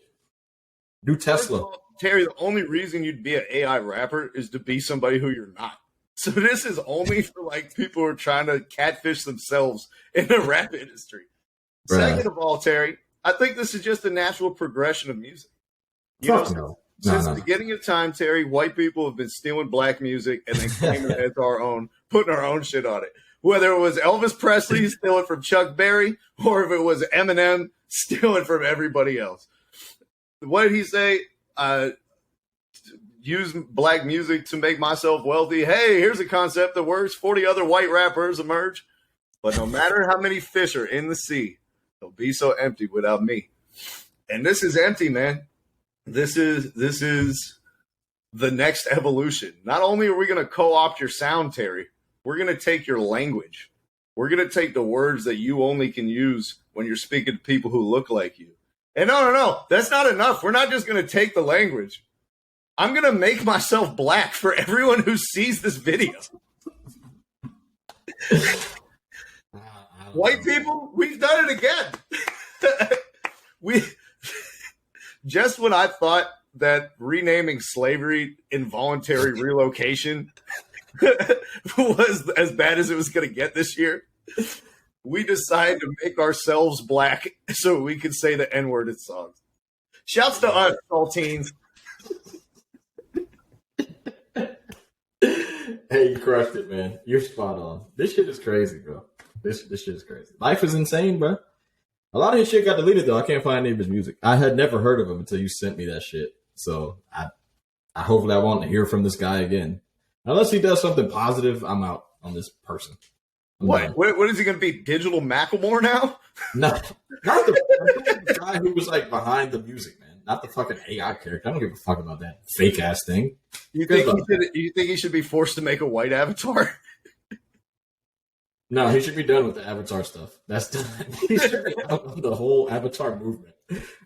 Do Tesla. All, Terry, the only reason you'd be an AI rapper is to be somebody who you're not. So this is only for like people who are trying to catfish themselves in the rap industry. Right. Second of all, Terry, I think this is just a natural progression of music. Since the beginning of time, Terry, white people have been stealing black music and then claiming it as our own, putting our own shit on it. Whether it was Elvis Presley stealing from Chuck Berry or if it was Eminem stealing from everybody else. What did he say? Use black music to make myself wealthy. Hey, here's a concept that works. 40 other white rappers emerge. But no matter how many fish are in the sea, they'll be so empty without me. And this is empty, man. This is the next evolution. Not only are we going to co-opt your sound, Terry, we're going to take your language. We're going to take the words that you only can use when you're speaking to people who look like you. And no, that's not enough. We're not just going to take the language. I'm going to make myself black for everyone who sees this video. White people, we've done it again. Just when I thought that renaming slavery involuntary relocation was as bad as it was going to get this year, we decided to make ourselves black so we could say the N-word in songs. Shouts to us, saltines. Hey, you crushed it, man. You're spot on. This shit is crazy, bro. This shit is crazy. Life is insane, bro. A lot of his shit got deleted, though. I can't find any of his music. I had never heard of him until you sent me that shit. So I hopefully I won't hear from this guy again. Unless he does something positive, I'm out on this person. What is he going to be? Digital Macklemore now? No, not the guy who was like behind the music, man. Not the fucking AI character. I don't give a fuck about that fake ass thing. You think he should be forced to make a white avatar? No, he should be done with the avatar stuff. That's done. He should be out of the whole avatar movement.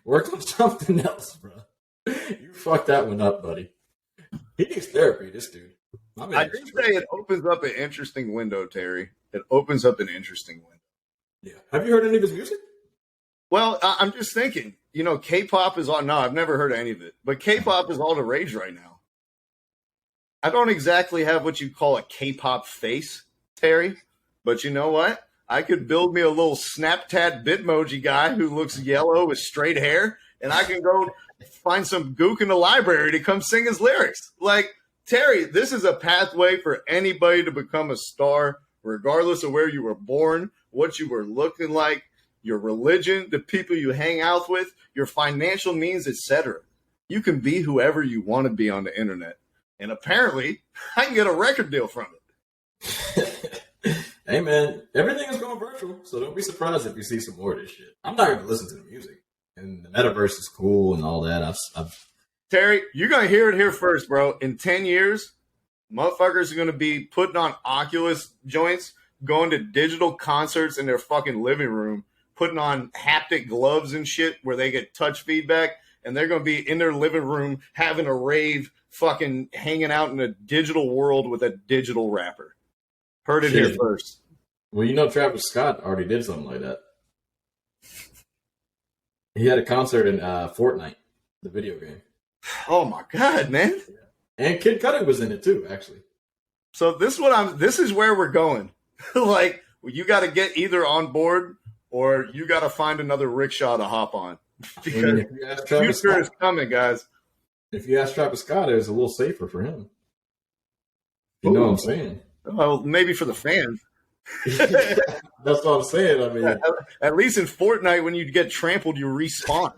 Work on something else, bro. You fucked that one up, buddy. He needs therapy, this dude. I did say it opens up an interesting window, Terry. It opens up an interesting window. Yeah. Have you heard any of his music? Well, I'm just thinking, K-pop is on. No, I've never heard any of it. But K-pop is all the rage right now. I don't exactly have what you call a K-pop face, Terry. But you know what? I could build me a little Snapchat Bitmoji guy who looks yellow with straight hair, and I can go find some gook in the library to come sing his lyrics. Like, Terry, this is a pathway for anybody to become a star, regardless of where you were born, what you were looking like, your religion, the people you hang out with, your financial means, etc. You can be whoever you want to be on the internet. And apparently, I can get a record deal from it. Hey, man, everything is going virtual, so don't be surprised if you see some more of this shit. I'm not going to listen to the music. And the metaverse is cool and all that. Terry, you're going to hear it here first, bro. In 10 years, motherfuckers are going to be putting on Oculus joints, going to digital concerts in their fucking living room, putting on haptic gloves and shit where they get touch feedback, and they're going to be in their living room having a rave, fucking hanging out in a digital world with a digital rapper. Heard it here first. Well, Travis Scott already did something like that. He had a concert in Fortnite, the video game. Oh my God, man! And Kid Cudi was in it too, actually. So this is where we're going. Like, you got to get either on board or you got to find another rickshaw to hop on. Because the future is coming, guys. If you ask Travis Scott, it's a little safer for him. You know what I'm saying? Well, maybe for the fans. That's what I'm saying. I mean, at least in Fortnite, when you get trampled, you respawn.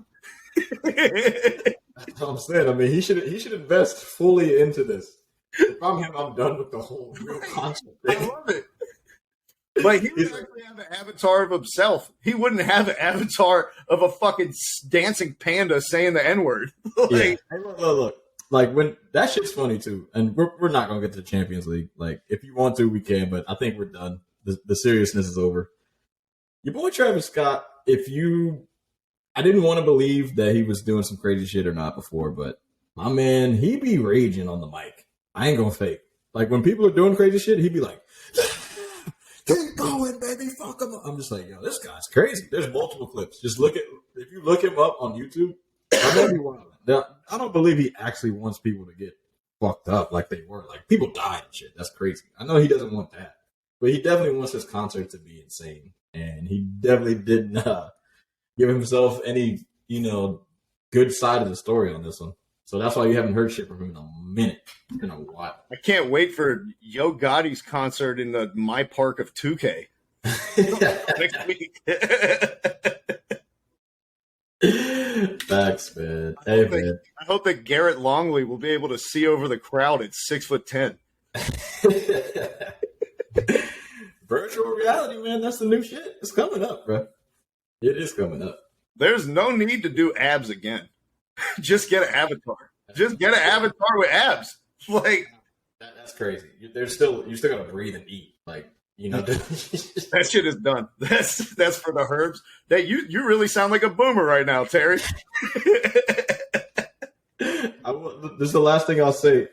That's what I'm saying. I mean, he should invest fully into this. If I'm him, I'm done with the whole real concept. I love it. But he would actually have an avatar of himself. He wouldn't have an avatar of a fucking dancing panda saying the N-word. Like, yeah. Hey, look. Like, when that shit's funny, too. And we're not going to get to the Champions League. Like, if you want to, we can. But I think we're done. The seriousness is over. Your boy Travis Scott, I didn't want to believe that he was doing some crazy shit or not before. But, my man, he be raging on the mic. I ain't going to fake. Like, when people are doing crazy shit, he be like... Keep going, baby. Fuck him up. I'm just like, yo, this guy's crazy. There's multiple clips. If you look him up on YouTube, I don't believe he actually wants people to get fucked up like they were. Like, people died and shit. That's crazy. I know he doesn't want that. But he definitely wants his concert to be insane. And he definitely didn't give himself any, good side of the story on this one. So that's why you haven't heard shit from him in a minute. In a while. I can't wait for Yo Gotti's concert in the My Park of 2K next week. Facts, man. Hey, man. I hope that Garrett Longley will be able to see over the crowd at 6'10". Virtual reality, man. That's the new shit. It's coming up, bro. It is coming up. There's no need to do abs again. Just get an avatar. Just get an avatar with abs. Like, that's crazy. You're still gonna breathe and eat. Like, that shit is done. That's for the herbs. That you really sound like a boomer right now, Terry. This is the last thing I'll say.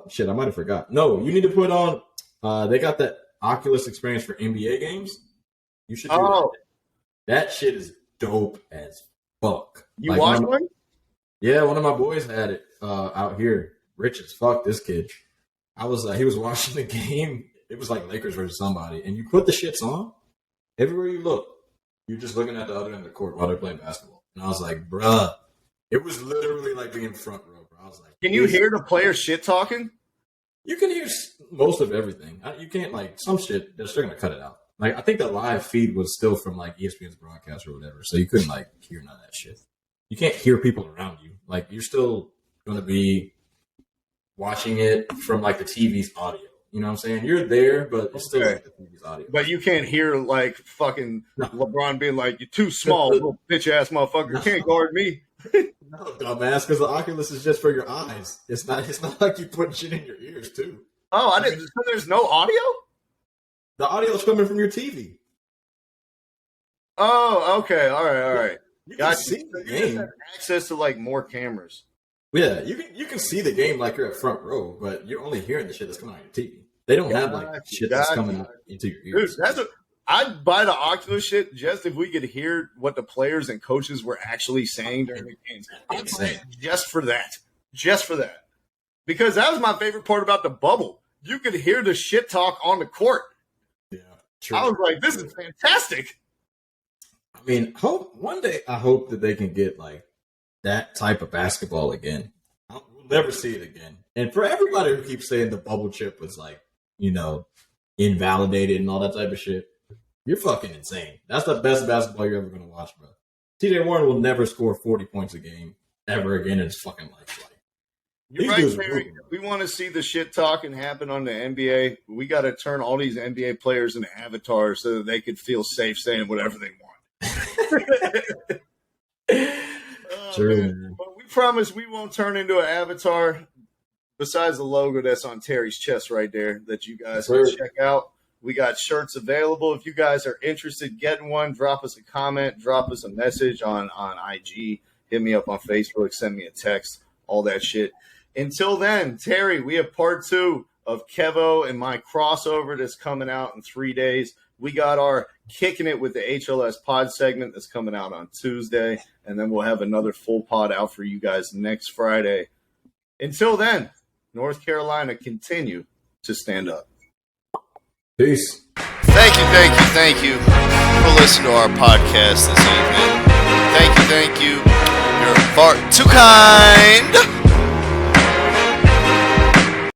Shit, I might have forgot. No, you need to put on. They got that Oculus experience for NBA games. You should do that. That shit is dope as fuck. You watched one? Yeah, one of my boys had it out here. Rich as fuck, this kid. He was watching the game. It was like Lakers versus somebody. And you put the shits on. Everywhere you look, you're just looking at the other end of the court while they're playing basketball. And I was like, bruh. It was literally like being front row, bro. I was like, can you hear the players shit talking? You can hear most of everything. You can't, like, some shit, they're still going to cut it out. Like, I think the live feed was still from, like, ESPN's broadcast or whatever. So you couldn't, like, hear none of that shit. You can't hear people around you. Like, you're still going to be watching it from, like, the TV's audio. You know what I'm saying? You're there, but it's still like the TV's audio. But you can't hear, like, fucking LeBron being like, you're too small, little bitch-ass motherfucker. You can't guard me. No, dumbass, because the Oculus is just for your eyes. It's not like you put shit in your ears, too. Oh, I didn't. So there's no audio? The audio is coming from your TV. Oh, okay. All right. You can see the game. Have access to, like, more cameras. Yeah, you can see the game like you're at front row, but you're only hearing the shit that's coming out of your TV. They don't have, like, shit that's coming out into your ears. Dude, I'd buy the Oculus shit just if we could hear what the players and coaches were actually saying during the games. I'd buy it just for that. Just for that. Because that was my favorite part about the bubble. You could hear the shit talk on the court. Yeah, true. I was like, this is fantastic. I mean, one day I hope that they can get, like, that type of basketball again. We'll never see it again. And for everybody who keeps saying the bubble chip was, like, invalidated and all that type of shit, you're fucking insane. That's the best basketball you're ever going to watch, bro. TJ Warren will never score 40 points a game ever again in his fucking life. You're right, Terry. We want to see the shit talking happen on the NBA. We got to turn all these NBA players into avatars so that they could feel safe saying whatever they want. True, man. But we promise we won't turn into an avatar besides the logo that's on Terry's chest right there that you guys can check out. We got shirts available. If you guys are interested in getting one, drop us a comment, drop us a message on IG, hit me up on Facebook, send me a text, all that shit. Until then, Terry, we have part 2 of Kevo and my crossover that's coming out in 3 days. We got our Kicking It with the HLS pod segment that's coming out on Tuesday, and then we'll have another full pod out for you guys next Friday. Until then, North Carolina continue to stand up. Peace. Thank you for listening to our podcast this evening. Thank you. You're far too kind.